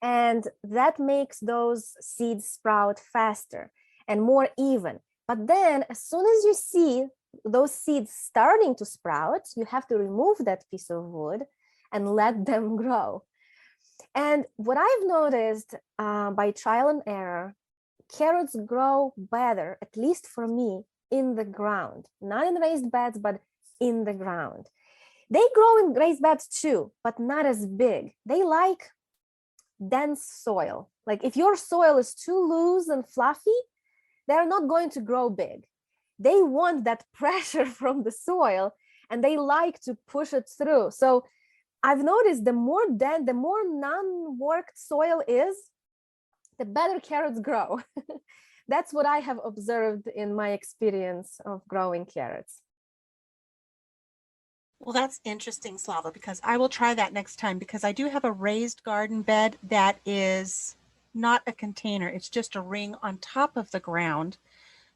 and that makes those seeds sprout faster and more even. But then as soon as you see those seeds starting to sprout, you have to remove that piece of wood and let them grow. And what I've noticed by trial and error, carrots grow better, at least for me, in the ground, not in raised beds, but in the ground. They grow in raised beds too, but not as big. They like dense soil. Like if your soil is too loose and fluffy, they're not going to grow big. They want that pressure from the soil and they like to push it through. So I've noticed the more dense, the more non-worked soil is, the better carrots grow. That's what I have observed in my experience of growing carrots. Well, that's interesting, Slava, because I will try that next time, because I do have a raised garden bed that is not a container. It's just a ring on top of the ground.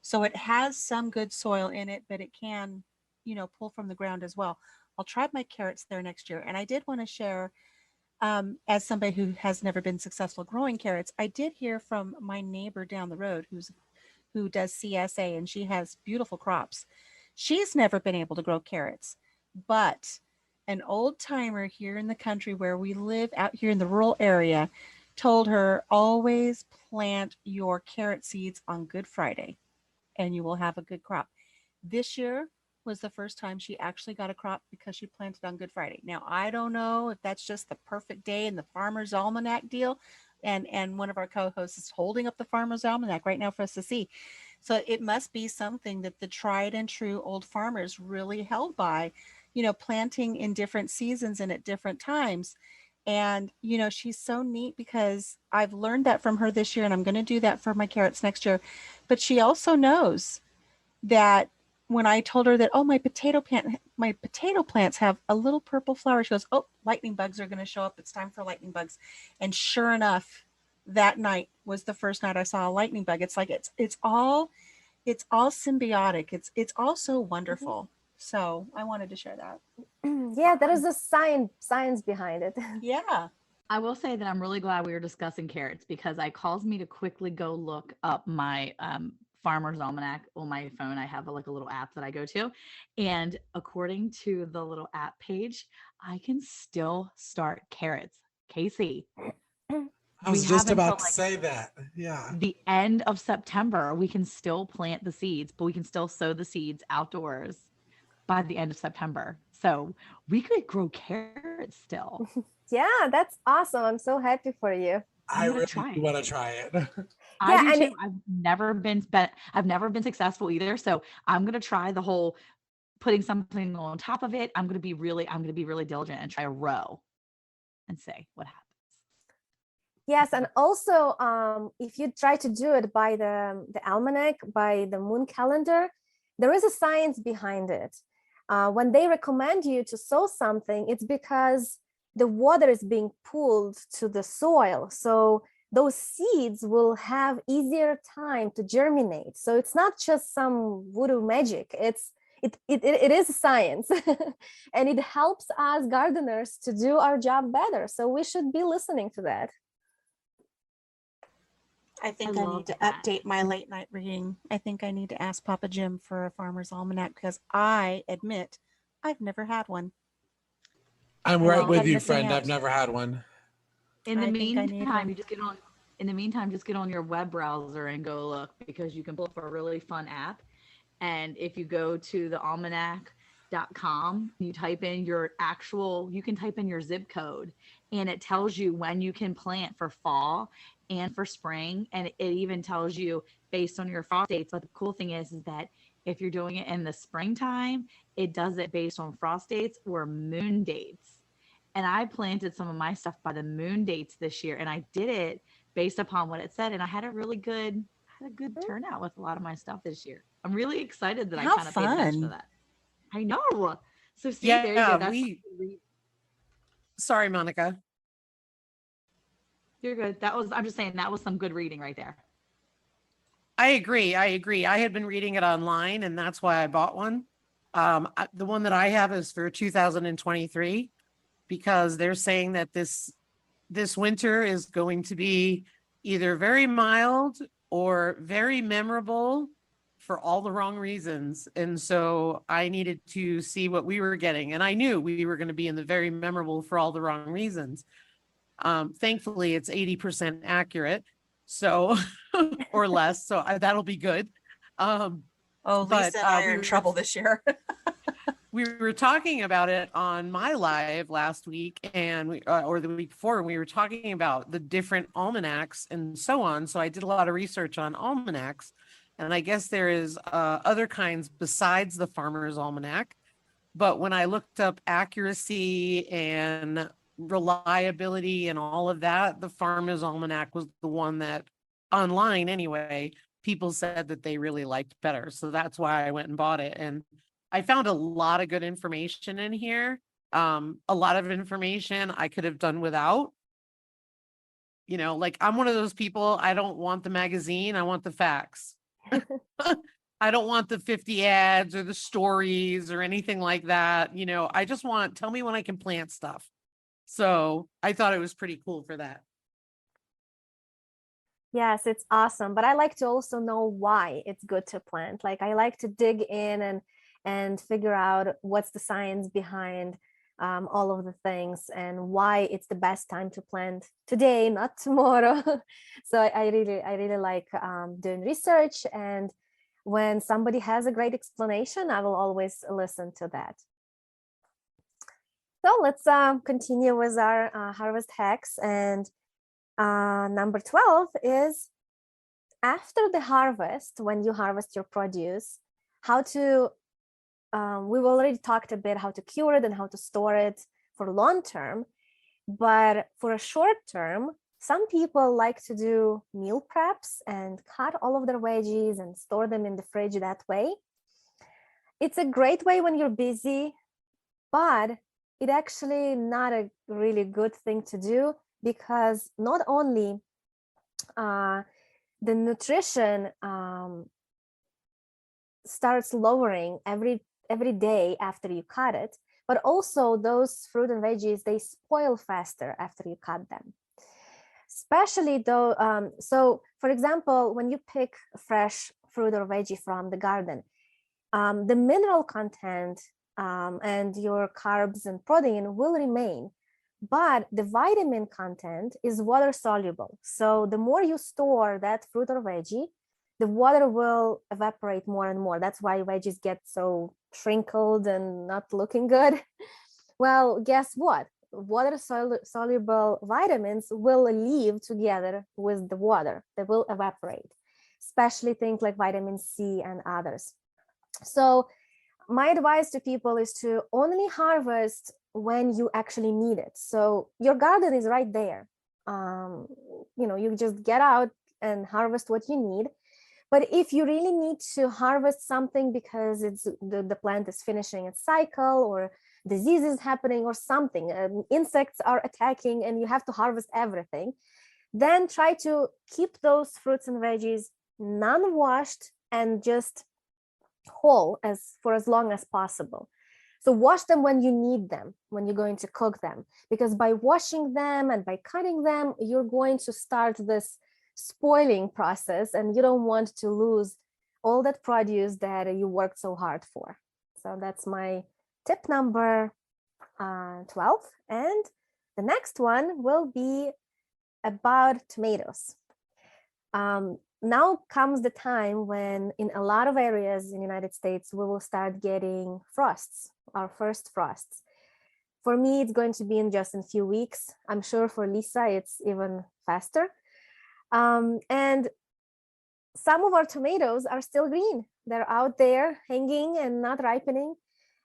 So it has some good soil in it, but it can, pull from the ground as well. I'll try my carrots there next year. And I did want to share, as somebody who has never been successful growing carrots, I did hear from my neighbor down the road who does CSA, and she has beautiful crops. She's never been able to grow carrots, but an old timer here in the country where we live out here in the rural area told her, always plant your carrot seeds on Good Friday and you will have a good crop. This year was the first time she actually got a crop because she planted on Good Friday. Now, I don't know if that's just the perfect day in the Farmer's Almanac deal. And one of our co-hosts is holding up the Farmer's Almanac right now for us to see. So it must be something that the tried and true old farmers really held by, planting in different seasons and at different times. And, she's so neat because I've learned that from her this year, and I'm going to do that for my carrots next year. But she also knows that when I told her that, oh, my potato plants have a little purple flower, she goes, oh, lightning bugs are going to show up. It's time for lightning bugs. And sure enough, that night was the first night I saw a lightning bug. It's like, it's all symbiotic. It's all so wonderful. So I wanted to share that. Yeah, there is a science behind it. Yeah. I will say that I'm really glad we were discussing carrots because it caused me to quickly go look up my Farmer's Almanac on my phone. I have a little app that I go to. And according to the little app page, I can still start carrots. Casey. I was just about to say that. Yeah. The end of September, we can still plant the seeds, but we can still sow the seeds outdoors by the end of September. So we could grow carrots still. Yeah, that's awesome. I'm so happy for you. I really want to try it. I do too. I've never been successful either. So I'm going to try the whole putting something on top of it. I'm going to be really diligent and try a row and see what happens. Yes, and also if you try to do it by the almanac, by the moon calendar, there is a science behind it. When they recommend you to sow something, it's because the water is being pulled to the soil. So those seeds will have easier time to germinate. So it's not just some voodoo magic. It is science and it helps us gardeners to do our job better. So we should be listening to that. I think I need to update my late night reading. I think I need to ask Papa Jim for a Farmer's Almanac because I admit I've never had one. I'm right with you, friend. I've never had one. In the meantime, just get on your web browser and go look because you can pull up a really fun app. And if you go to the almanac.com, you type in you can type in your zip code and it tells you when you can plant for fall and for spring. And it even tells you based on your frost dates. But the cool thing is that if you're doing it in the springtime, it does it based on frost dates or moon dates. And I planted some of my stuff by the moon dates this year, and I did it based upon what it said. And I had a good turnout with a lot of my stuff this year. I'm really excited that I kind of paid attention to that. I know. So see, there you go. Sorry, Monica. You're good. I'm just saying that was some good reading right there. I agree. I had been reading it online and that's why I bought one. The one that I have is for 2023 because they're saying that this winter is going to be either very mild or very memorable for all the wrong reasons. And so I needed to see what we were getting. And I knew we were going to be in the very memorable for all the wrong reasons. Thankfully, it's 80% accurate. So, or less. So that'll be good. Lisa and I are in trouble this year. We were talking about it on my live last week and or the week before, we were talking about the different almanacs and so on. So I did a lot of research on almanacs and I guess there is other kinds besides the Farmer's Almanac. But when I looked up accuracy and reliability and all of that, the Farmer's Almanac was the one that online anyway, people said that they really liked better. So that's why I went and bought it. And I found a lot of good information in here. A lot of information I could have done without. You know, like I'm one of those people, I don't want the magazine, I want the facts. I don't want the 50 ads or the stories or anything like that. You know, I just want, tell me when I can plant stuff. So I thought it was pretty cool for that. Yes, it's awesome. But I like to also know why it's good to plant. Like I like to dig in and figure out what's the science behind all of the things and why it's the best time to plant today, not tomorrow. So I really like doing research, and when somebody has a great explanation, I will always listen to that. So let's continue with our harvest hacks. And number 12 is, after the harvest, when you harvest your produce, how to, we've already talked a bit how to cure it and how to store it for long term. But for a short term, some people like to do meal preps and cut all of their veggies and store them in the fridge that way. It's a great way when you're busy, but it actually not a really good thing to do, because not only the nutrition starts lowering every day after you cut it, but also those fruit and veggies, they spoil faster after you cut them. Especially though, so for example, when you pick fresh fruit or veggie from the garden, the mineral content and your carbs and protein will remain, but the vitamin content is water soluble. So the more you store that fruit or veggie, the water will evaporate more and more. That's why veggies get so shrinkled and not looking good. Well, guess what? Water soluble vitamins will leave together with the water. They will evaporate, especially things like vitamin C and others. So my advice to people is to only harvest when you actually need it. So your garden is right there. You just get out and harvest what you need. But if you really need to harvest something because it's the plant is finishing its cycle, or disease is happening, or something, insects are attacking, and you have to harvest everything, then try to keep those fruits and veggies non-washed and just whole for as long as possible. So wash them when you need them, when you're going to cook them, because by washing them and by cutting them, you're going to start this spoiling process, and you don't want to lose all that produce that you worked so hard for. So that's my tip number 12. And the next one will be about tomatoes. Now comes the time when in a lot of areas in the United States, we will start getting frosts, our first frosts. For me, it's going to be in just a few weeks. I'm sure for Lisa, it's even faster. And some of our tomatoes are still green. They're out there hanging and not ripening.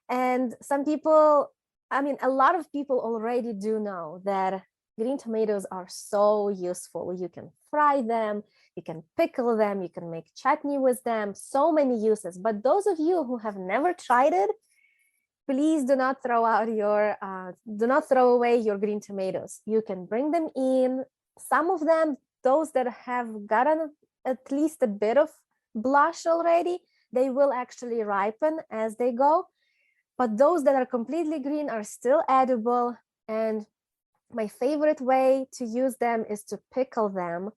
And some people, a lot of people already do know that green tomatoes are so useful. You can fry them, you can pickle them, you can make chutney with them, so many uses. But those of you who have never tried it, please do not throw away your green tomatoes. You can bring them in. Some of them, those that have gotten at least a bit of blush already, they will actually ripen as they go. But those that are completely green are still edible. And my favorite way to use them is to pickle them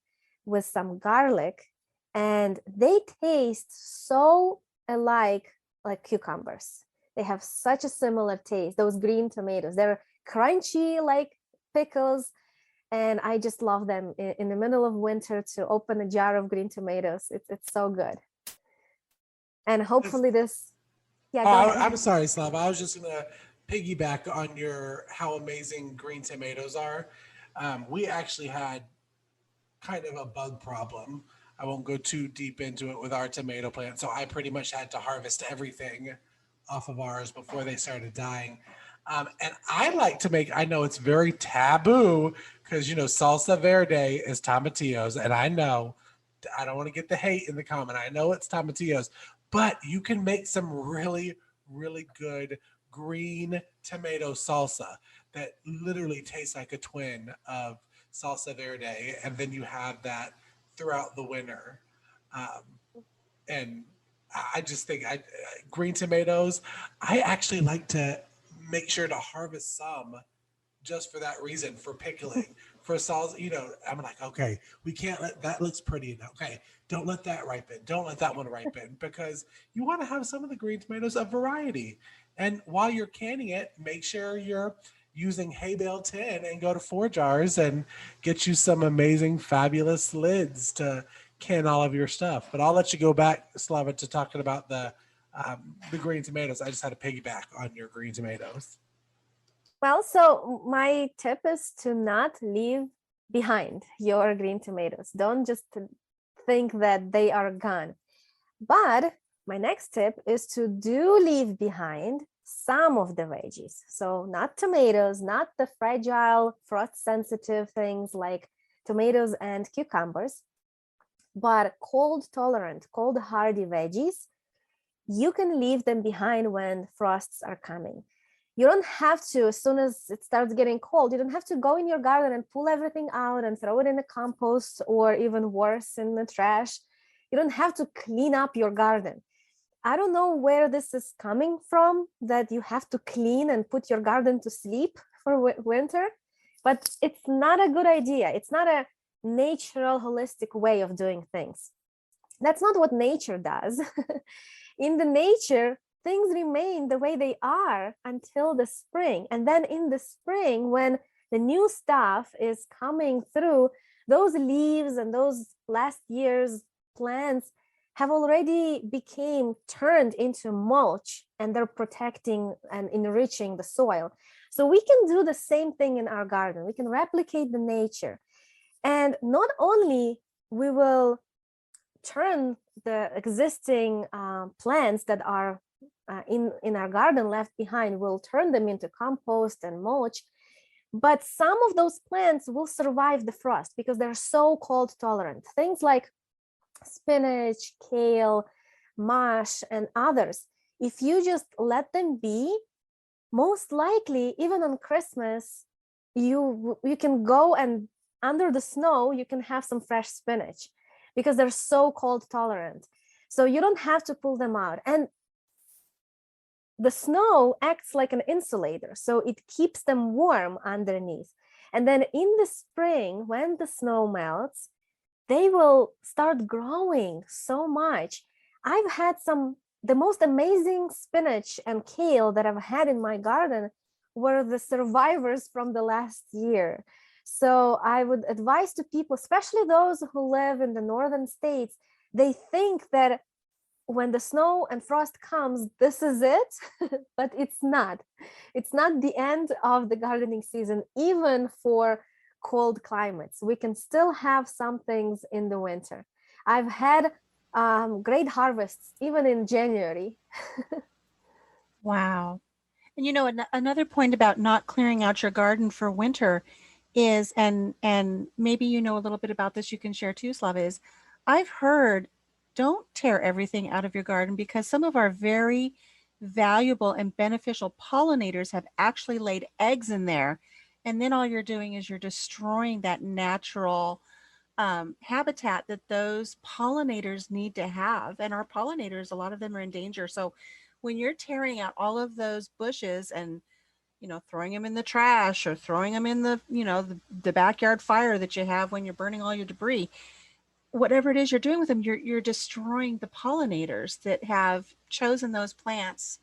with some garlic. And they taste so alike like cucumbers. They have such a similar taste, those green tomatoes. They're crunchy like pickles. And I just love them in the middle of winter to open a jar of green tomatoes. It's so good. And hopefully this, I'm sorry, Slava. I was just going to piggyback on how amazing green tomatoes are. We actually had kind of a bug problem. I won't go too deep into it with our tomato plant. So I pretty much had to harvest everything off of ours before they started dying. And I like to I know it's very taboo because, salsa verde is tomatillos. And I know, I don't want to get the hate in the comment. I know it's tomatillos, but you can make some really, really good green tomato salsa that literally tastes like a twin of salsa verde, and then you have that throughout the winter. And I just think green tomatoes. I actually like to make sure to harvest some just for that reason, for pickling, for salsa. I'm like, okay, we can't let that looks pretty. Okay, don't let that ripen. Don't let that one ripen because you want to have some of the green tomatoes of variety. And while you're canning it, make sure you're using hay bale tin and go to 4 jars and get you some amazing, fabulous lids to can all of your stuff. But I'll let you go back, Slava, to talking about the green tomatoes. I just had to piggyback on your green tomatoes. Well, so my tip is to not leave behind your green tomatoes. Don't just think that they are gone. But my next tip is to do leave behind some of the veggies. So not tomatoes, not the fragile, frost sensitive things like tomatoes and cucumbers, but cold tolerant, cold hardy veggies. You can leave them behind when frosts are coming. You don't have to, as soon as it starts getting cold, you don't have to go in your garden and pull everything out and throw it in the compost, or even worse, in the trash. You don't have to clean up your garden. I don't know where this is coming from, that you have to clean and put your garden to sleep for winter, but it's not a good idea. It's not a natural, holistic way of doing things. That's not what nature does. In the nature, things remain the way they are until the spring. And then in the spring, when the new stuff is coming through, those leaves and those last year's plants have already became turned into mulch, and they're protecting and enriching the soil. So we can do the same thing in our garden. We can replicate the nature. And not only we will turn the existing plants that are in our garden left behind, we'll turn them into compost and mulch, but some of those plants will survive the frost because they're so cold tolerant. Things like spinach, kale, mash, and others. If you just let them be, most likely, even on Christmas, you can go and under the snow, you can have some fresh spinach because they're so cold tolerant. So you don't have to pull them out. And the snow acts like an insulator, so it keeps them warm underneath. And then in the spring, when the snow melts, they will start growing so much. I've had the most amazing spinach and kale that I've had in my garden were the survivors from the last year. So I would advise to people, especially those who live in the northern states, they think that when the snow and frost comes, this is it, but it's not. It's not the end of the gardening season, even for cold climates. We can still have some things in the winter. I've had great harvests even in January. Wow. And another point about not clearing out your garden for winter is, and maybe a little bit about this, you can share too, Slava, is I've heard, don't tear everything out of your garden because some of our very valuable and beneficial pollinators have actually laid eggs in there. And then all you're doing is you're destroying that natural habitat that those pollinators need to have. And our pollinators, a lot of them are in danger. So when you're tearing out all of those bushes and throwing them in the trash or throwing them in the backyard fire that you have when you're burning all your debris, whatever it is you're doing with them, you're destroying the pollinators that have chosen those plants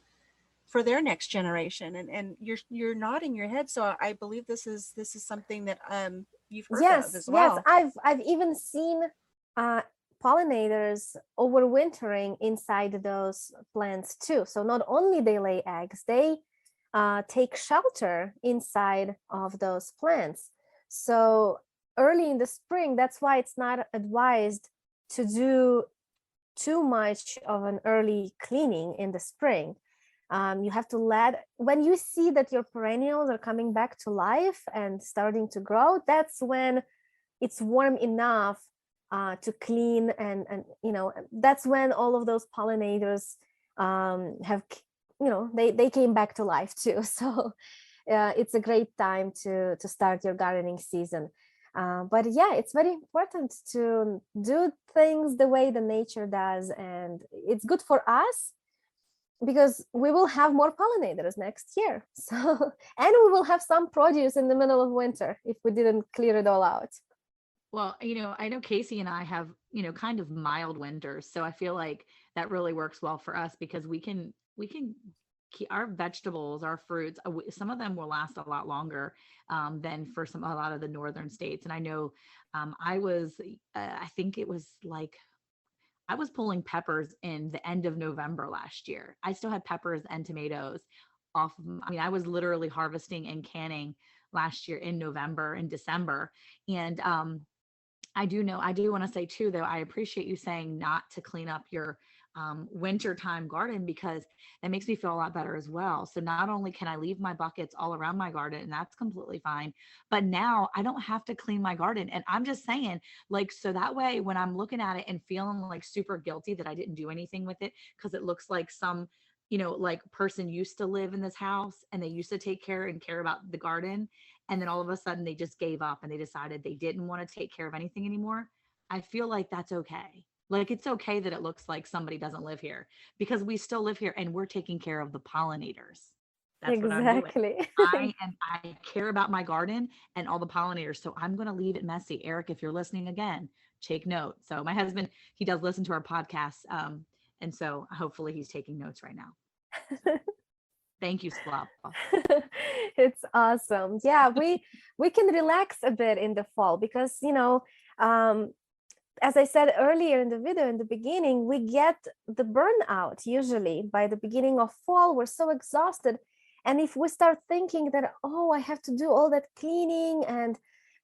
for their next generation. And you're nodding your head, so I believe this is something that you've heard of as well. Yes, I've even seen pollinators overwintering inside those plants too. So not only they lay eggs, they take shelter inside of those plants. So early in the spring, that's why it's not advised to do too much of an early cleaning in the spring. You have to when you see that your perennials are coming back to life and starting to grow, that's when it's warm enough to clean, and that's when all of those pollinators have they came back to life too. So it's a great time to start your gardening season. But yeah, it's very important to do things the way the nature does, and it's good for us because we will have more pollinators next year. So, and we will have some produce in the middle of winter if we didn't clear it all out. Well, I know Casey and I have, kind of mild winters. So I feel like that really works well for us because we can keep our vegetables, our fruits, some of them will last a lot longer than for a lot of the northern states. And I know I think it was like, I was pulling peppers in the end of November last year. I still had peppers and tomatoes off. I was literally harvesting and canning last year in November and December. And I do want to say too, though, I appreciate you saying not to clean up your wintertime garden because that makes me feel a lot better as well. So not only can I leave my buckets all around my garden and that's completely fine, but now I don't have to clean my garden. And I'm just saying, like, so that way when I'm looking at it and feeling like super guilty that I didn't do anything with it because it looks like some, like person used to live in this house and they used to take care and care about the garden. And then all of a sudden they just gave up and they decided they didn't want to take care of anything anymore. I feel like that's okay. Like it's okay that it looks like somebody doesn't live here because we still live here and we're taking care of the pollinators. That's what I'm doing. Exactly. I care about my garden and all the pollinators. So I'm going to leave it messy. Eric, if you're listening again, take note. So my husband, he does listen to our podcast. And so hopefully he's taking notes right now. Thank you, Slava. It's awesome. Yeah, we can relax a bit in the fall because, as I said earlier in the video, in the beginning, we get the burnout usually by the beginning of fall. We're so exhausted. And if we start thinking that, oh, I have to do all that cleaning and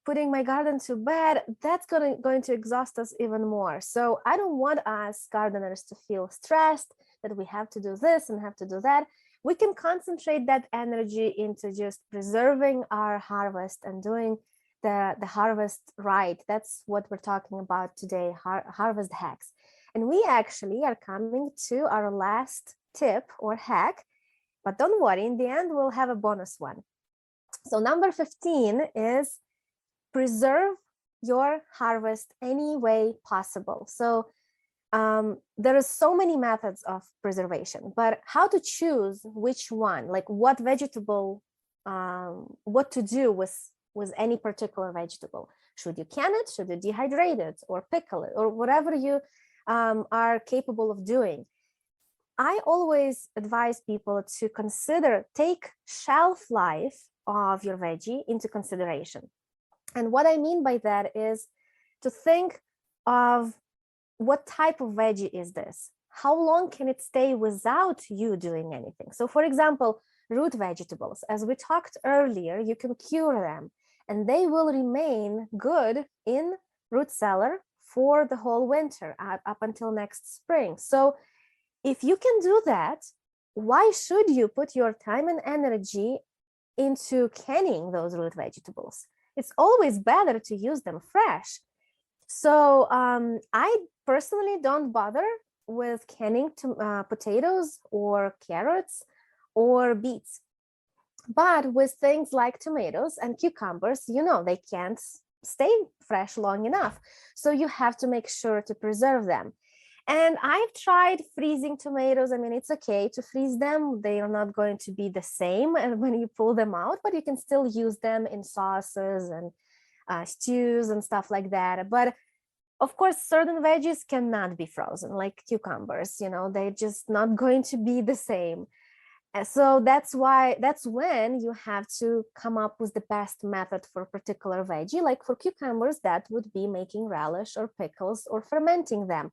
putting my garden to bed, that's going to exhaust us even more. So I don't want us gardeners to feel stressed that we have to do this and have to do that. We can concentrate that energy into just preserving our harvest and doing the harvest right. That's what we're talking about today, harvest hacks. And we actually are coming to our last tip or hack, but don't worry, in the end, we'll have a bonus one. So number 15 is preserve your harvest any way possible. So there are so many methods of preservation, but how to choose which one, like what vegetable, what to do with any particular vegetable. Should you can it? Should you dehydrate it or pickle it or whatever you are capable of doing? I always advise people to take shelf life of your veggie into consideration. And what I mean by that is to think of what type of veggie is this? How long can it stay without you doing anything? So for example, root vegetables, as we talked earlier, you can cure them and they will remain good in root cellar for the whole winter up until next spring. So if you can do that, why should you put your time and energy into canning those root vegetables? It's always better to use them fresh. So I personally don't bother with canning potatoes or carrots or beets. But with things like tomatoes and cucumbers, they can't stay fresh long enough. So you have to make sure to preserve them. And I've tried freezing tomatoes. I mean, it's okay to freeze them. They are not going to be the same when you pull them out, but you can still use them in sauces and stews and stuff like that. But of course, certain veggies cannot be frozen, like cucumbers, they're just not going to be the same. So that's when you have to come up with the best method for a particular veggie. Like for cucumbers, that would be making relish or pickles or fermenting them.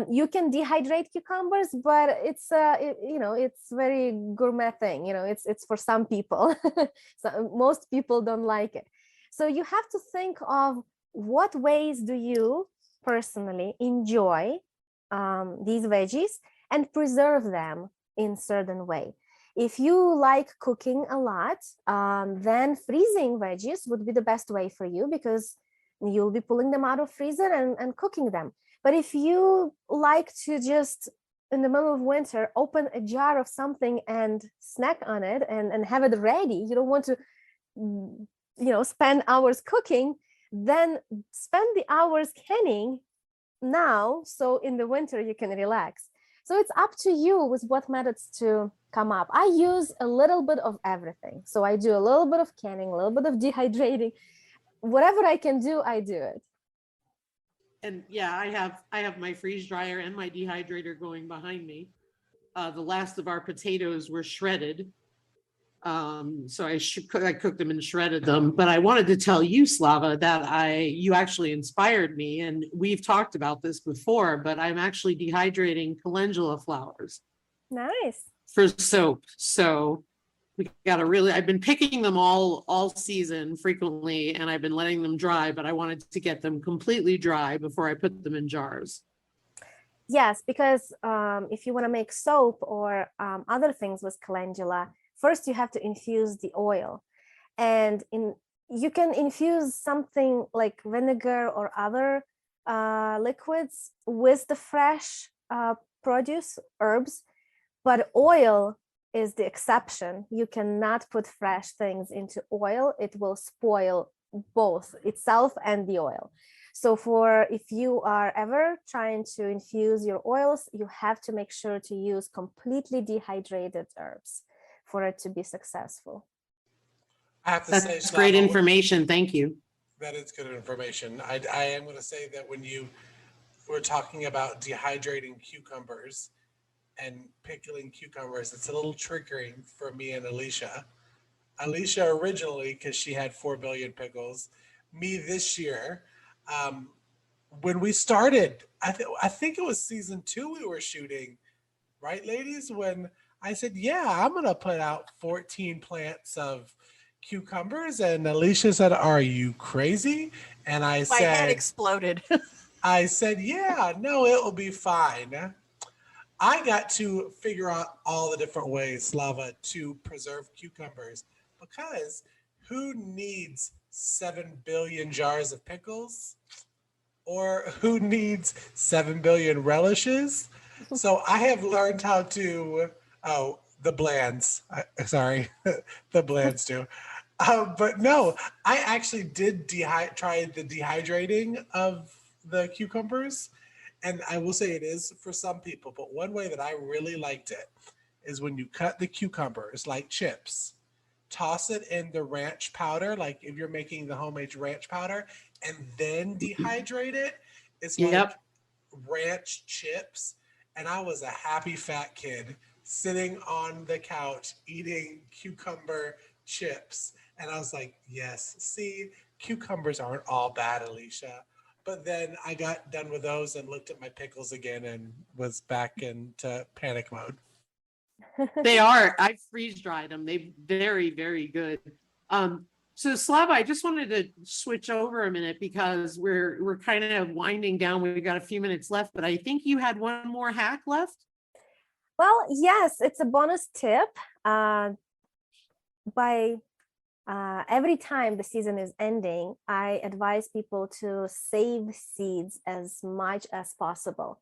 You can dehydrate cucumbers, but it's very gourmet thing. It's for some people. So most people don't like it. So you have to think of what ways do you personally enjoy these veggies and preserve them in certain way. If you like cooking a lot, then freezing veggies would be the best way for you because you'll be pulling them out of freezer and cooking them. But if you like to just in the middle of winter, open a jar of something and snack on it and have it ready. You don't want to, spend hours cooking, then spend the hours canning now. So in the winter, you can relax. So it's up to you with what methods to come up. I use a little bit of everything. So I do a little bit of canning, a little bit of dehydrating. Whatever I can do, I do it. And yeah, I have my freeze dryer and my dehydrator going behind me. The last of our potatoes were shredded. So I cooked them and shredded them. But I wanted to tell you, Slava, that you actually inspired me. And we've talked about this before, but I'm actually dehydrating calendula flowers Nice. for soap. So I've been picking them all season frequently, and I've been letting them dry, but I wanted to get them completely dry before I put them in jars. Yes, because if you want to make soap or other things with calendula, first you have to infuse the oil. And you can infuse something like vinegar or other liquids with the fresh produce, herbs, but oil is the exception. You cannot put fresh things into oil. It will spoil both itself and the oil. So if you are ever trying to infuse your oils, you have to make sure to use completely dehydrated herbs for it to be successful. I have to That's say, great Slava, information. Thank you. that is good information. I am going to say that when you were talking about dehydrating cucumbers and pickling cucumbers, it's a little triggering for me and Alicia. Alicia originally, because she had 4 billion pickles. Me this year, when we started, I think it was season 2 we were shooting, right, ladies? When I said, yeah, I'm going to put out 14 plants of cucumbers. And Alicia said, are you crazy? And I My head said, exploded. I said, yeah, no, it will be fine. I got to figure out all the different ways, Slava, to preserve cucumbers because who needs 7 billion jars of pickles? Or who needs 7 billion relishes? So I have learned how to, the blands, sorry, the blands too. But no, I actually did try the dehydrating of the cucumbers. And I will say it is for some people, but one way that I really liked it is when you cut the cucumbers like chips, toss it in the ranch powder, like if you're making the homemade ranch powder, and then dehydrate it. It's like ranch chips. And I was a happy fat kid sitting on the couch eating cucumber chips. And I was like, yes, see, cucumbers aren't all bad, Alicia. But then I got done with those and looked at my pickles again and was back into panic mode. They are. I freeze dried them. They very, very good. So Slava, I just wanted to switch over a minute because we're kind of winding down. We've got a few minutes left, but I think you had one more hack left. Well, yes, it's a bonus tip. Every time the season is ending, I advise people to save seeds as much as possible.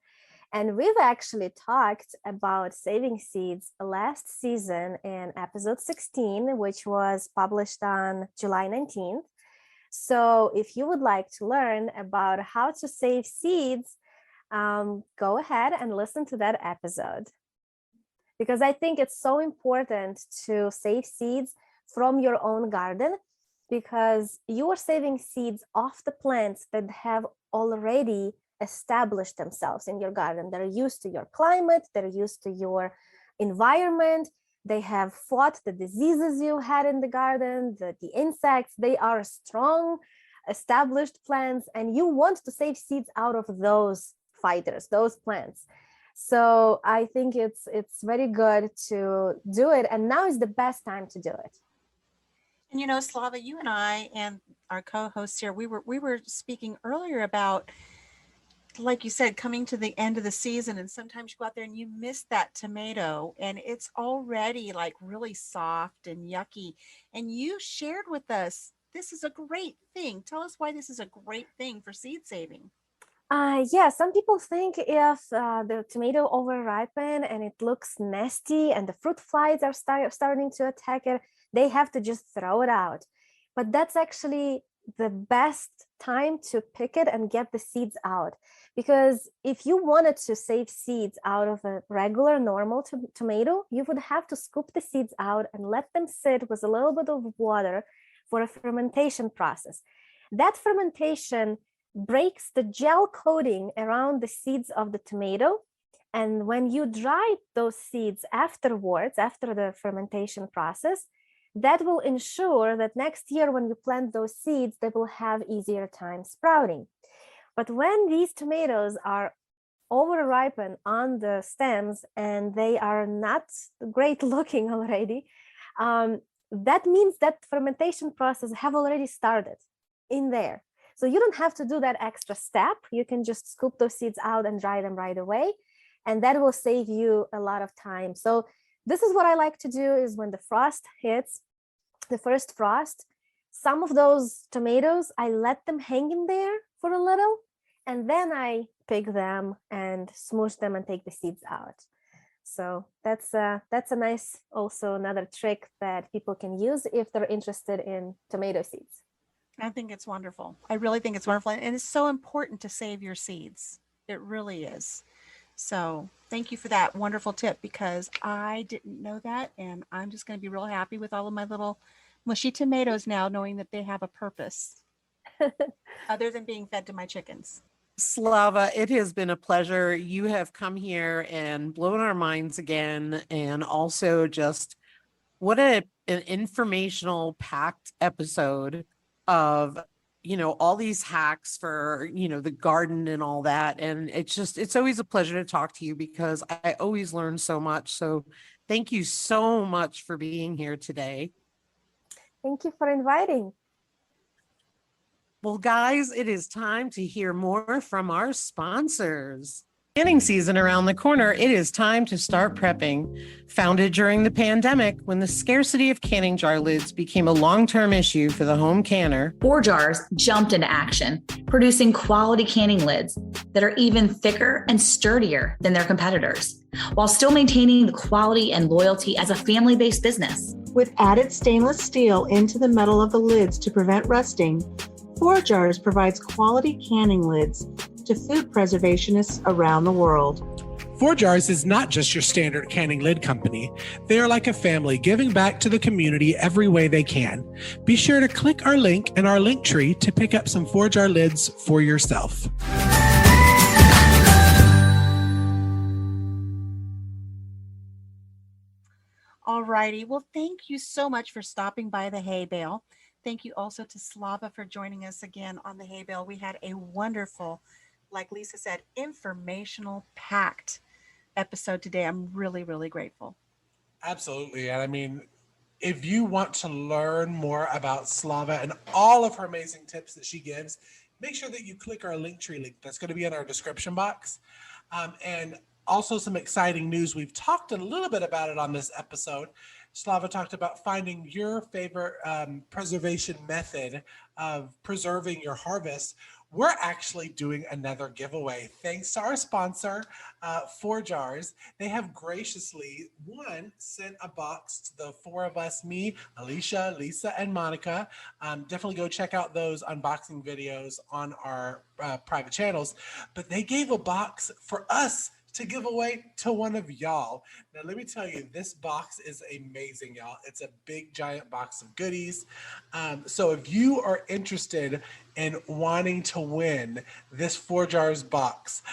And we've actually talked about saving seeds last season in episode 16, which was published on July 19th. So if you would like to learn about how to save seeds, go ahead and listen to that episode. Because I think it's so important to save seeds from your own garden, because you are saving seeds off the plants that have already established themselves in your garden. They're used to your climate, they're used to your environment, they have fought the diseases you had in the garden, the insects. They are strong, established plants, and you want to save seeds out of those fighters, those plants. So I think it's very good to do it, and now is the best time to do it. And you know, Slava, you and I and our co-hosts here, we were speaking earlier about, like you said, coming to the end of the season, and sometimes you go out there and you miss that tomato and it's already like really soft and yucky. And you shared with us, this is a great thing. Tell us why this is a great thing for seed saving. Yeah, some people think if the tomato overripen and it looks nasty and the fruit flies are starting to attack it, they have to just throw it out. But that's actually the best time to pick it and get the seeds out. Because if you wanted to save seeds out of a regular, normal tomato, you would have to scoop the seeds out and let them sit with a little bit of water for a fermentation process. That fermentation breaks the gel coating around the seeds of the tomato. And when you dry those seeds afterwards, after the fermentation process, that will ensure that next year when you plant those seeds, they will have easier time sprouting. But when these tomatoes are over-ripened on the stems and they are not great looking already, that means that fermentation process have already started in there. So you don't have to do that extra step. You can just scoop those seeds out and dry them right away. And that will save you a lot of time. So this is what I like to do is when the frost hits, the first frost, some of those tomatoes, I let them hang in there for a little, and then I pick them and smoosh them and take the seeds out. So that's a nice, also another trick that people can use if they're interested in tomato seeds. I think it's wonderful. I really think it's wonderful. And it's so important to save your seeds. It really is. So thank you for that wonderful tip, because I didn't know that. And I'm just going to be real happy with all of my little mushy tomatoes now, knowing that they have a purpose other than being fed to my chickens. Slava, it has been a pleasure. You have come here and blown our minds again. And also just what an informational packed episode of, all these hacks for, the garden and all that. And it's always a pleasure to talk to you because I always learn so much. So thank you so much for being here today. Thank you for inviting. Well, guys, it is time to hear more from our sponsors. Canning season around the corner, it is time to start prepping. Founded during the pandemic, when the scarcity of canning jar lids became a long-term issue for the home canner, 4Jars jumped into action, producing quality canning lids that are even thicker and sturdier than their competitors, while still maintaining the quality and loyalty as a family-based business. With added stainless steel into the metal of the lids to prevent rusting, 4Jars provides quality canning lids to food preservationists around the world. 4Jars is not just your standard canning lid company. They are like a family giving back to the community every way they can. Be sure to click our link in our link tree to pick up some 4Jar lids for yourself. All righty. Well, thank you so much for stopping by the hay bale. Thank you also to Slava for joining us again on the hay bale. We had a wonderful, like Lisa said, informational packed episode today. I'm really, really grateful. Absolutely. And I mean, if you want to learn more about Slava and all of her amazing tips that she gives, make sure that you click our Linktree link. That's going to be in our description box. And also some exciting news. We've talked a little bit about it on this episode. Slava talked about finding your favorite preservation method of preserving your harvest. We're actually doing another giveaway thanks to our sponsor, 4Jars. They have graciously, sent a box to the four of us, me, Alicia, Lisa, and Monica. Definitely go check out those unboxing videos on our private channels. But they gave a box for us to give away to one of y'all. Now, let me tell you, this box is amazing, y'all. It's a big, giant box of goodies. So if you are interested in wanting to win this 4Jars box,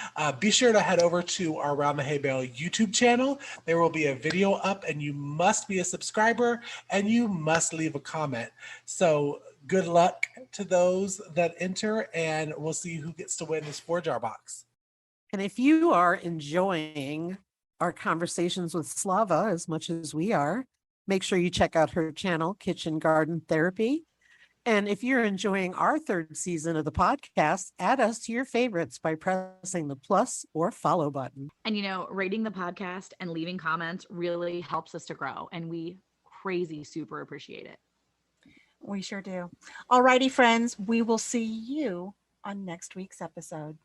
be sure to head over to our Around the Hay Bale YouTube channel. There will be a video up, and you must be a subscriber, and you must leave a comment. So good luck to those that enter, and we'll see who gets to win this 4Jar box. And if you are enjoying our conversations with Slava as much as we are, make sure you check out her channel, Kitchen Garden Therapy. And if you're enjoying our third season of the podcast, add us to your favorites by pressing the plus or follow button. And, rating the podcast and leaving comments really helps us to grow. And we super appreciate it. We sure do. All righty, friends. We will see you on next week's episode.